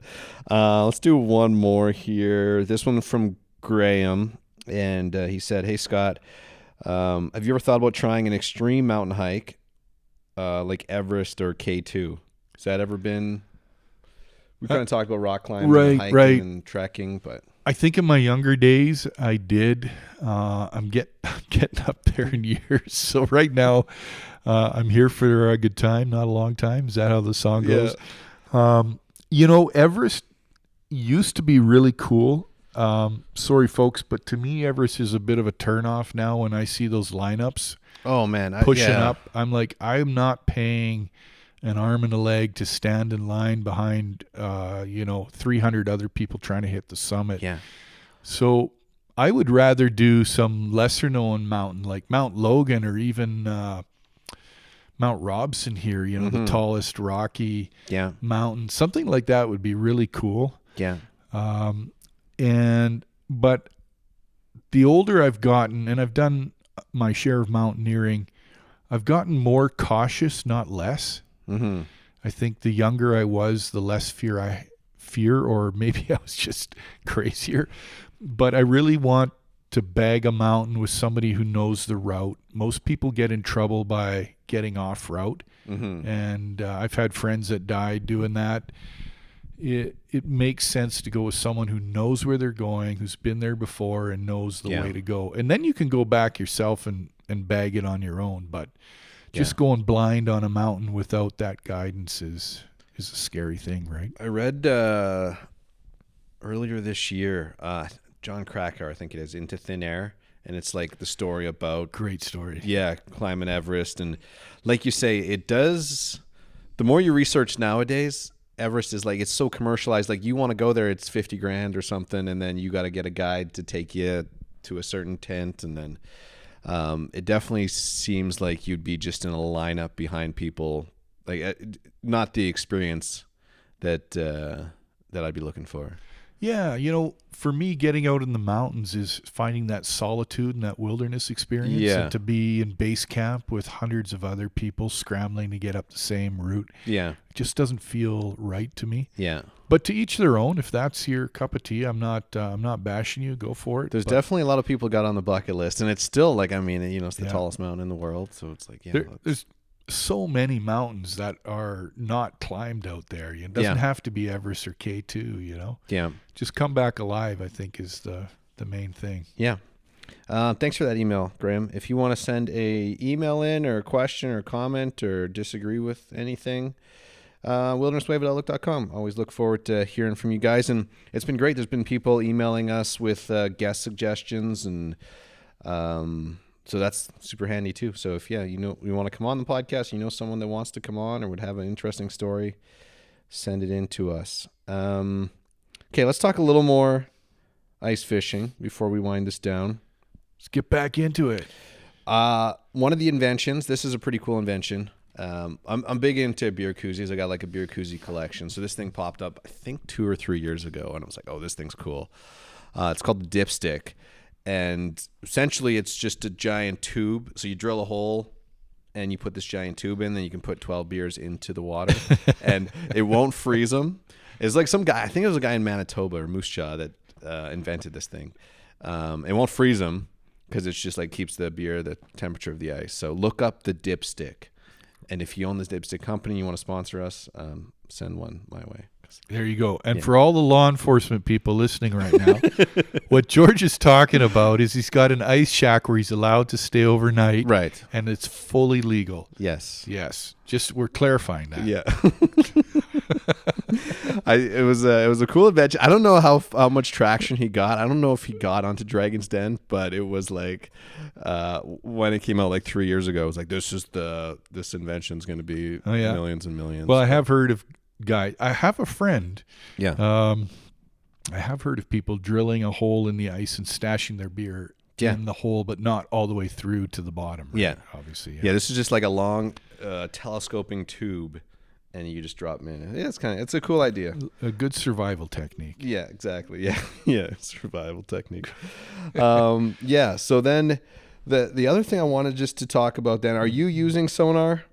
Let's do one more here. This one from Graham, and he said, "Hey Scott, have you ever thought about trying an extreme mountain hike, like Everest or K2? Has that ever been?" We kind of talked about rock climbing, and hiking, and trekking, but I think in my younger days I did. I'm getting up there in years, so right now I'm here for a good time, not a long time. Is that how the song goes? Yeah. Everest used to be really cool. Sorry, folks, but to me, Everest is a bit of a turnoff now when I see those lineups. Oh man, pushing up. I'm like, I'm not paying an arm and a leg to stand in line behind 300 other people trying to hit the summit. Yeah. So I would rather do some lesser known mountain like Mount Logan, or even Mount Robson here, the tallest rocky mountain. Something like that would be really cool. Yeah. But the older I've gotten, and I've done my share of mountaineering, I've gotten more cautious, not less. Mm-hmm. I think the younger I was, the less fear, or maybe I was just crazier. But I really want to bag a mountain with somebody who knows the route. Most people get in trouble by getting off route. Mm-hmm. And I've had friends that died doing that. It makes sense to go with someone who knows where they're going, who's been there before and knows the way to go. And then you can go back yourself and bag it on your own. But just going blind on a mountain without that guidance is a scary thing, right? I read earlier this year, John Krakauer, I think it is, Into Thin Air. And it's like the story about... Great story. Yeah, climbing Everest. And like you say, it does... The more you research nowadays, Everest is like, it's so commercialized. Like, you want to go there, it's $50,000 or something, and then you got to get a guide to take you to a certain tent. And then it definitely seems like you'd be just in a lineup behind people. Like, not the experience that I'd be looking for. Yeah, for me, getting out in the mountains is finding that solitude and that wilderness experience. Yeah. And to be in base camp with hundreds of other people scrambling to get up the same route. Yeah. It just doesn't feel right to me. Yeah. But to each their own. If that's your cup of tea, I'm not bashing you. Go for it. There's definitely a lot of people got on the bucket list, and it's still like, it's the tallest mountain in the world. So it's like, there's so many mountains that are not climbed out there. It doesn't have to be Everest or K2, Yeah. Just come back alive, I think, is the main thing. Yeah. Thanks for that email, Graham. If you want to send a email in, or a question or comment, or disagree with anything, wildernesswave@outlook.com. Always look forward to hearing from you guys. And it's been great. There's been people emailing us with guest suggestions, and so that's super handy too. So if we want to come on the podcast, someone that wants to come on or would have an interesting story, send it in to us. Okay, let's talk a little more ice fishing before we wind this down. Let's get back into it. One of the inventions, this is a pretty cool invention. I'm big into beer koozies. I got like a beer koozie collection. So this thing popped up, I think 2 or 3 years ago, and I was like, oh, this thing's cool. It's called the dipstick. And essentially, it's just a giant tube. So you drill a hole, and you put this giant tube in. Then you can put 12 beers into the water, and it won't freeze them. It's like some guy. I think it was a guy in Manitoba or Moose Jaw that invented this thing. It won't freeze them because it's just like keeps the beer the temperature of the ice. So look up the dipstick, and if you own this dipstick company, you want to sponsor us, send one my way. There you go. And for all the law enforcement people listening right now, what George is talking about is he's got an ice shack where he's allowed to stay overnight. Right. And it's fully legal. Yes. Yes. Just we're clarifying that. Yeah. It was a cool adventure. I don't know how much traction he got. I don't know if he got onto Dragon's Den, but it was like when it came out like 3 years ago, it was like this invention's going to be millions and millions. Well, I have heard of guys. I have a friend. Yeah. I have heard of people drilling a hole in the ice and stashing their beer in the hole, but not all the way through to the bottom. Right? Yeah. Obviously. Yeah. This is just like a long telescoping tube, and you just drop them in. Yeah, it's a cool idea. A good survival technique. Yeah, exactly. Yeah. Yeah. Survival technique. Yeah. So then the other thing I wanted just to talk about then, are you using sonar?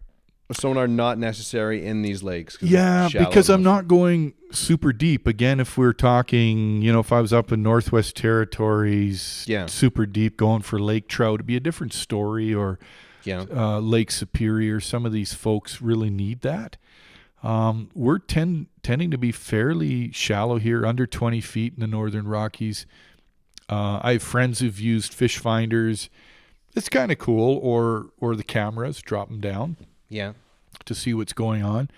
Sonar not necessary in these lakes? Yeah, because I'm not going super deep. Again, if we're talking, if I was up in Northwest Territories, super deep going for lake trout, it'd be a different story. Or Lake Superior, some of these folks really need that. We're tending to be fairly shallow here, under 20 feet in the Northern Rockies. I have friends who've used fish finders. It's kind of cool, or the cameras, drop them down. Yeah. To see what's going on.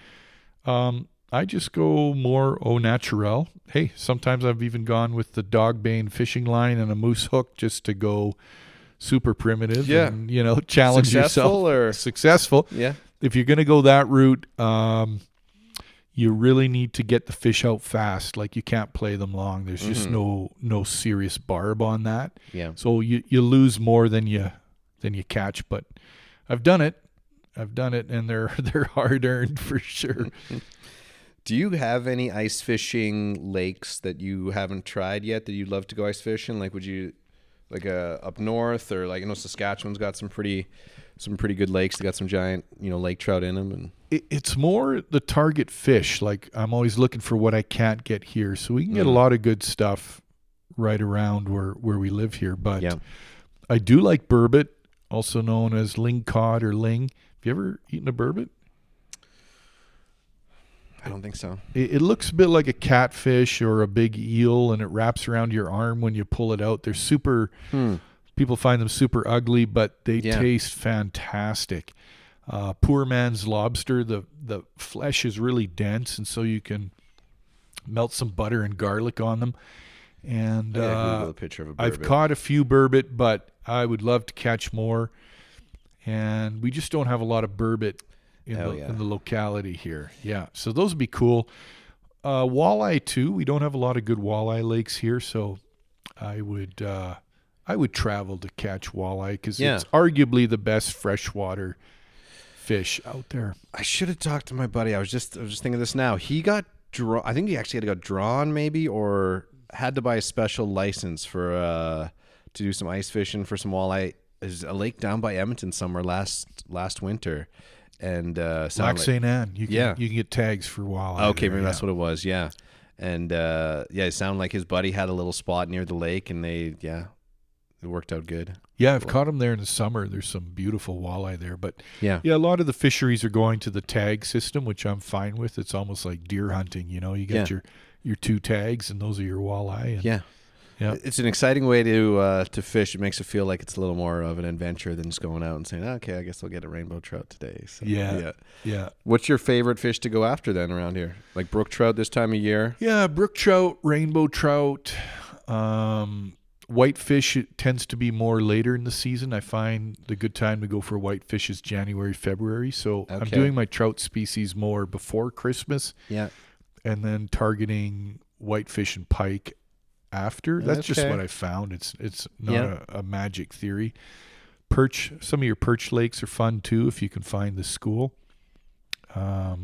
I just go more au naturel. Hey, sometimes I've even gone with the dog bane fishing line and a moose hook just to go super primitive and, challenge yourself. Successful. Yeah. If you're going to go that route, you really need to get the fish out fast. Like, you can't play them long. There's just no serious barb on that. Yeah. So you lose more than you catch, but I've done it. And they're hard earned for sure. Do you have any ice fishing lakes that you haven't tried yet that you'd love to go ice fishing? Like, would you up north, or Saskatchewan's got some pretty good lakes. They got some giant lake trout in them, and it's more the target fish. Like, I'm always looking for what I can't get here, so we can get a lot of good stuff right around where we live here. But I do like burbot, also known as ling cod or ling. Have you ever eaten a burbot? I don't think so. It looks a bit like a catfish or a big eel, and it wraps around your arm when you pull it out. They're super, people find them super ugly, but they taste fantastic. Poor man's lobster, the flesh is really dense, and so you can melt some butter and garlic on them. And Google a picture of a burbot. I've caught a few burbot, but I would love to catch more. And we just don't have a lot of burbot in the locality here. Yeah, so those would be cool. Walleye too. We don't have a lot of good walleye lakes here, so I would travel to catch walleye because it's arguably the best freshwater fish out there. I should have talked to my buddy. I was just thinking of this now. He got I think he actually had to go drawn maybe, or had to buy a special license for to do some ice fishing for some walleye. There's a lake down by Edmonton somewhere last winter, and Lac St. Anne. You can get tags for walleye. Okay, maybe that's what it was. Yeah, and it sounded like his buddy had a little spot near the lake, and it worked out good. Yeah, I've caught them there in the summer. There's some beautiful walleye there, but a lot of the fisheries are going to the tag system, which I'm fine with. It's almost like deer hunting. You got your 2 tags, and those are your walleye. And, yeah, it's an exciting way to fish. It makes it feel like it's a little more of an adventure than just going out and saying, "Okay, I guess I'll get a rainbow trout today." So, yeah. What's your favorite fish to go after then around here? Like brook trout this time of year? Yeah, brook trout, rainbow trout. Whitefish, it tends to be more later in the season. I find the good time to go for whitefish is January, February. So I'm doing my trout species more before Christmas. Yeah, and then targeting whitefish and pike after. That's just what I found. It's not a magic theory. Perch, some of your perch lakes are fun too if you can find the school. But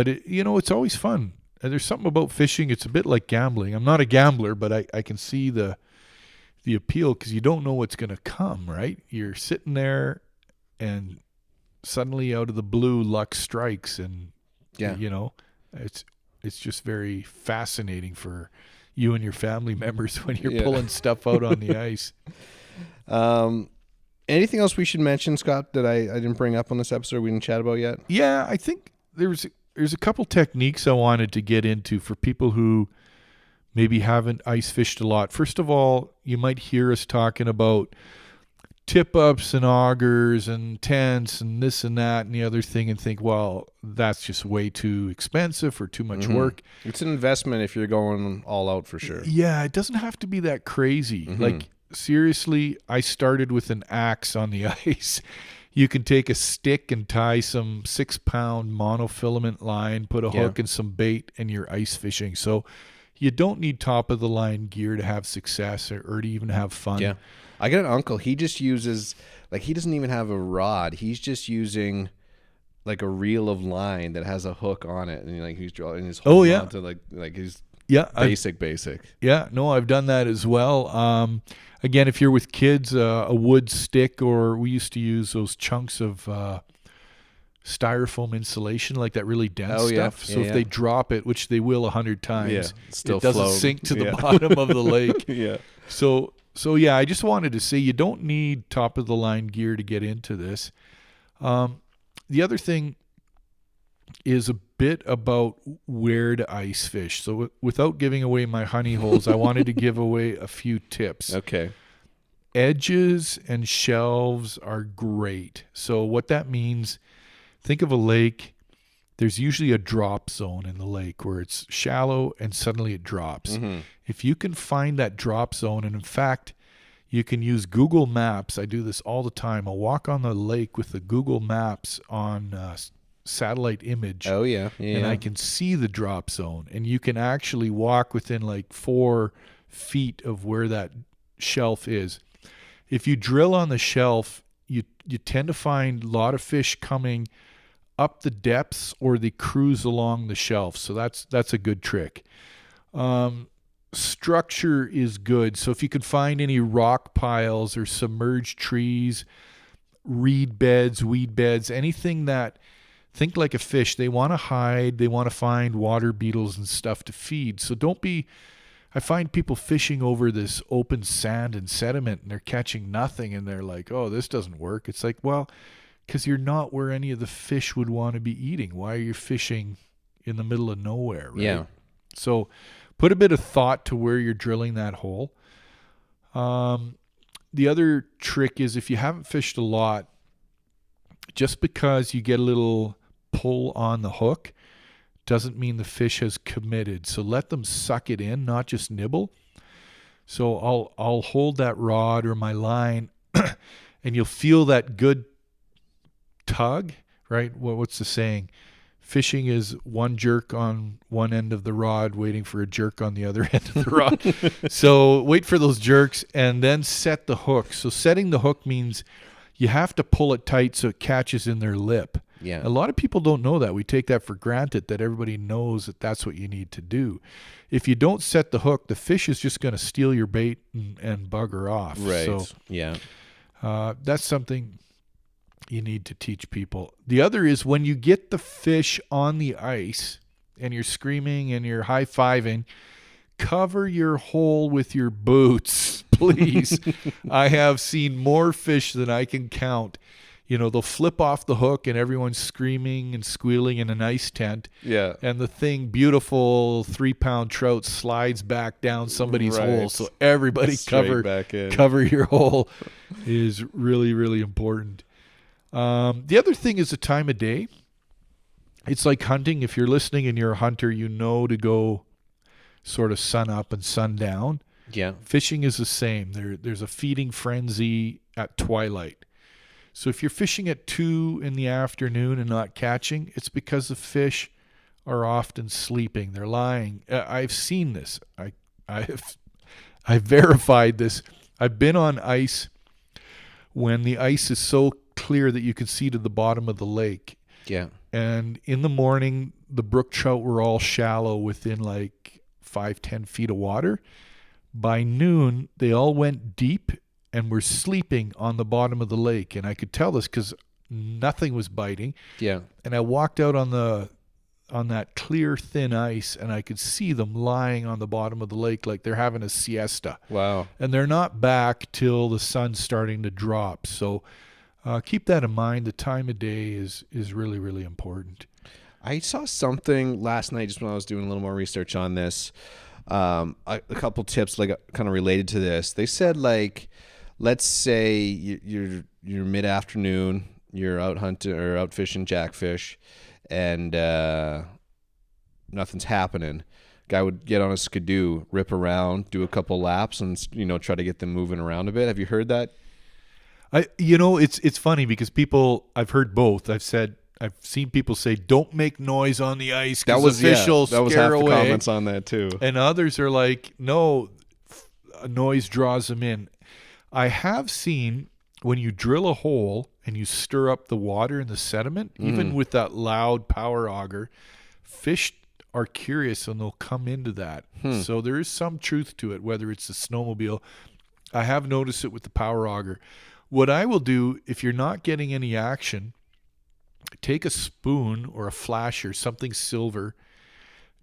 it's always fun. And there's something about fishing. It's a bit like gambling. I'm not a gambler, but I can see the appeal because you don't know what's going to come. Right? You're sitting there, and suddenly out of the blue, luck strikes, and it's just very fascinating for you and your family members when you're pulling stuff out on the ice. Anything else we should mention, Scott, that I didn't bring up on this episode we didn't chat about yet? Yeah, I think there's a couple techniques I wanted to get into for people who maybe haven't ice fished a lot. First of all, you might hear us talking about tip-ups and augers and tents and this and that and the other thing and think, well, that's just way too expensive or too much work. It's an investment if you're going all out for sure. Yeah, it doesn't have to be that crazy. Like, seriously, I started with an axe on the ice. You can take a stick and tie some 6-pound monofilament line, put a hook and some bait, and you're ice fishing. So you don't need top-of-the-line gear to have success or to even have fun. Yeah. I got an uncle. He just uses, like, he doesn't even have a rod. He's just using, like, a reel of line that has a hook on it, and like he's drawing his holding on to like his basic. Yeah, no, I've done that as well. Again, if you're with kids, a wood stick, or we used to use those chunks of styrofoam insulation, like that really dense stuff. So if they drop it, which they will 100 times, it doesn't sink to the bottom of the lake. So yeah, I just wanted to say you don't need top-of-the-line gear to get into this. The other thing is a bit about where to ice fish. So without giving away my honey holes, I wanted to give away a few tips. Okay. Edges and shelves are great. So what that means, think of a lake. There's usually a drop zone in the lake where it's shallow and suddenly it drops. If you can find that drop zone, and in fact, you can use Google Maps. I do this all the time. I'll walk on the lake with the Google Maps on satellite image. And I can see the drop zone. And you can actually walk within like 4 feet of where that shelf is. If you drill on the shelf, you tend to find a lot of fish coming up the depths, or they cruise along the shelf. So that's a good trick. Structure is good. So if you can find any rock piles or submerged trees, reed beds, weed beds, anything that, think like a fish, they want to hide, they want to find water beetles and stuff to feed. So I find people fishing over this open sand and sediment and they're catching nothing and they're like, oh, this doesn't work. It's like, well, because you're not where any of the fish would want to be eating. Why are you fishing in the middle of nowhere, right? Yeah. So put a bit of thought to where you're drilling that hole. The other trick is, if you haven't fished a lot, just because you get a little pull on the hook doesn't mean the fish has committed. So let them suck it in, not just nibble. So I'll hold that rod or my line and you'll feel that good tug, right? What's the saying? Fishing is one jerk on one end of the rod waiting for a jerk on the other end of the rod. So wait for those jerks and then set the hook. So setting the hook means you have to pull it tight so it catches in their lip. Yeah. A lot of people don't know that. We take that for granted, that everybody knows that that's what you need to do. If you don't set the hook, the fish is just going to steal your bait and bugger off. Right. So, yeah. That's something you need to teach people. The other is, when you get the fish on the ice and you're screaming and you're high-fiving, cover your hole with your boots, please. I have seen more fish than I can count. You know, they'll flip off the hook and everyone's screaming and squealing in an ice tent. Yeah. And the thing, beautiful 3-pound trout, slides back down somebody's hole. So everybody cover your hole is really, really important. The other thing is the time of day. It's like hunting. If you're listening and you're a hunter, you know to go sort of sun up and sun down. Yeah. Fishing is the same. There's a feeding frenzy at twilight. So if you're fishing at 2 in the afternoon and not catching, it's because the fish are often sleeping. They're lying. I've seen this. I've verified this. I've been on ice when the ice is so clear that you can see to the bottom of the lake. Yeah. And in the morning, the brook trout were all shallow within like 5-10 feet of water. By noon, they all went deep and were sleeping on the bottom of the lake. And I could tell this because nothing was biting. Yeah. And I walked out on that clear, thin ice, and I could see them lying on the bottom of the lake like they're having a siesta. Wow. And they're not back till the sun's starting to drop. So keep that in mind. The time of day is really, really important. I saw something last night just when I was doing a little more research on this. A couple tips like kind of related to this. They said like let's say you're mid-afternoon, you're out hunting or out fishing jackfish, and nothing's happening. Guy would get on a skidoo, rip around, do a couple laps, and try to get them moving around a bit. Have you heard that? It's funny because I've heard both. I've seen people say, "Don't make noise on the ice because the fish will scare away." That was half the comments on that too. And others are like, "No, a noise draws them in." I have seen when you drill a hole and you stir up the water and the sediment, even with that loud power auger, fish are curious and they'll come into that. So there is some truth to it, whether it's the snowmobile. I have noticed it with the power auger. What I will do, if you're not getting any action, take a spoon or a flasher, something silver,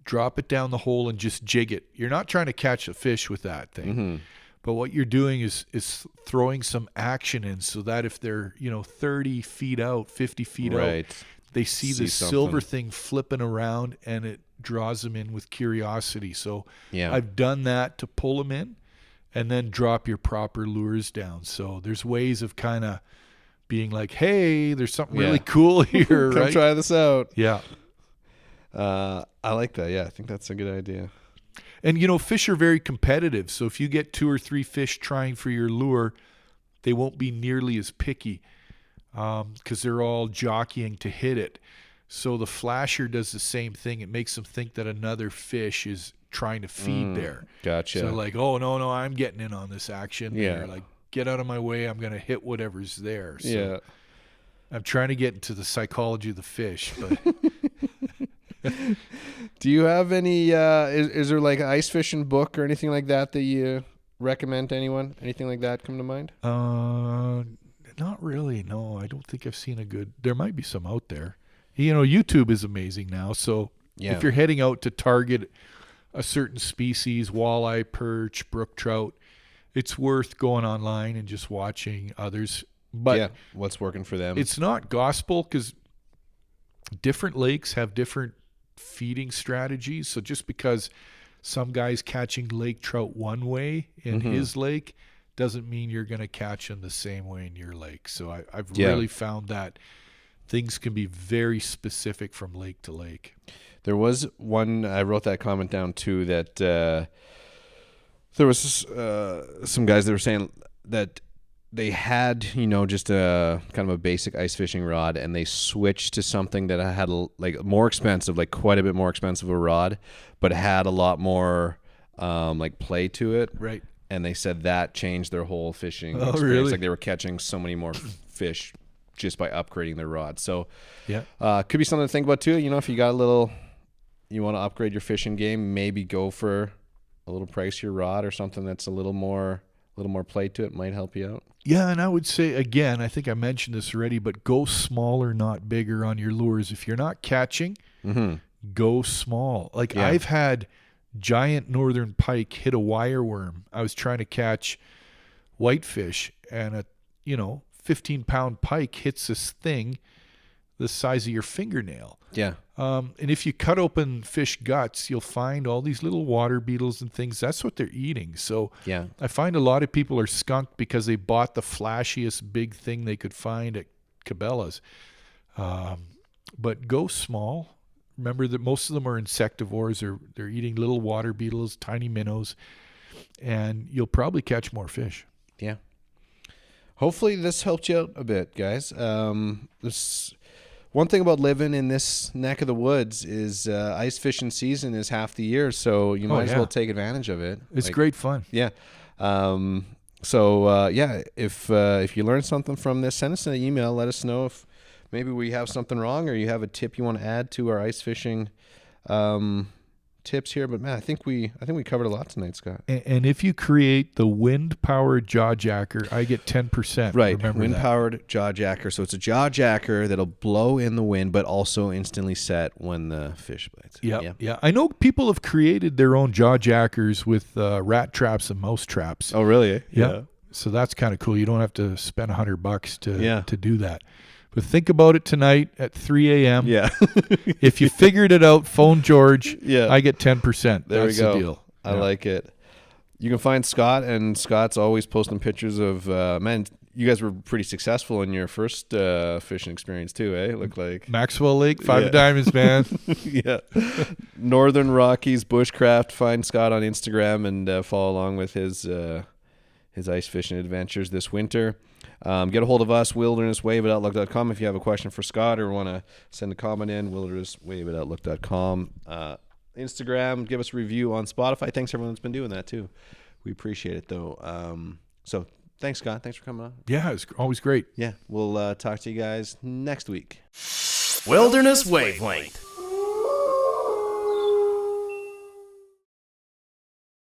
drop it down the hole and just jig it. You're not trying to catch a fish with that thing. But what you're doing is throwing some action in so that if they're, 30 feet out, 50 feet out, they see this silver thing flipping around and it draws them in with curiosity. So I've done that to pull them in and then drop your proper lures down. So there's ways of kind of being like, hey, there's something really cool here, Come try this out. Yeah. I like that. Yeah, I think that's a good idea. And, fish are very competitive. So if you get 2 or 3 fish trying for your lure, they won't be nearly as picky because they're all jockeying to hit it. So the flasher does the same thing. It makes them think that another fish is trying to feed there. Gotcha. So like, oh, no, I'm getting in on this action. Yeah. They're like, get out of my way. I'm going to hit whatever's there. So yeah. I'm trying to get into the psychology of the fish, but... Do you have any, is there like an ice fishing book or anything like that you recommend to anyone? Anything like that come to mind? Not really. No, I don't think I've seen a good, there might be some out there. YouTube is amazing now. So if you're heading out to target a certain species, walleye, perch, brook trout, it's worth going online and just watching others. But what's working for them? It's not gospel because different lakes have different feeding strategies. So just because some guy's catching lake trout one way in his lake doesn't mean you're going to catch them the same way in your lake. So I've really found that things can be very specific from lake to lake. There was one, I wrote that comment down too, that there was some guys that were saying that they had, just a kind of a basic ice fishing rod, and they switched to something that had like more expensive, like quite a bit more expensive a rod, but had a lot more like play to it. Right. And they said that changed their whole fishing experience. Really? Like they were catching so many more fish just by upgrading their rod. So could be something to think about too. If you got you want to upgrade your fishing game, maybe go for a little pricier rod or something that's a little more play to it might help you out. Yeah, and I would say, again, I think I mentioned this already, but go smaller, not bigger on your lures. If you're not catching, go small. Like I've had giant northern pike hit a wire worm. I was trying to catch whitefish, and a 15-pound pike hits this thing the size of your fingernail. Yeah. And if you cut open fish guts, you'll find all these little water beetles and things. That's what they're eating. So I find a lot of people are skunked because they bought the flashiest big thing they could find at Cabela's. But go small. Remember that most of them are insectivores. They're eating little water beetles, tiny minnows, and you'll probably catch more fish. Yeah. Hopefully this helped you out a bit, guys. This one thing about living in this neck of the woods is ice fishing season is half the year, so you might as well take advantage of it. It's great fun. Yeah. If you learned something from this, send us an email. Let us know if maybe we have something wrong or you have a tip you want to add to our ice fishing tips here. But man, I think we covered a lot tonight, Scott. And if you create the wind-powered jaw jacker, I get 10%. Right, remember wind-powered jaw jacker. So it's a jaw jacker that'll blow in the wind, but also instantly set when the fish bites. Yeah. I know people have created their own jaw jackers with rat traps and mouse traps. Oh, really? Yeah. So that's kind of cool. You don't have to spend $100 to do that. But think about it tonight at 3 a.m. Yeah. If you figured it out, phone George. Yeah. I get 10%. There That's we go. the deal. I like it. You can find Scott, and Scott's always posting pictures of, man, you guys were pretty successful in your first fishing experience too, eh? Looked like Maxwell Lake, 5 Diamonds, man. Yeah. Northern Rockies Bushcraft. Find Scott on Instagram and follow along with his ice fishing adventures this winter. Get a hold of us, wildernesswave@outlook.com. If you have a question for Scott or want to send a comment in, wildernesswave@outlook.com. Instagram, give us a review on Spotify. Thanks everyone that's been doing that too. We appreciate it though. So thanks, Scott. Thanks for coming on. Yeah, it's always great. Yeah, we'll talk to you guys next week. Wilderness Wavelength.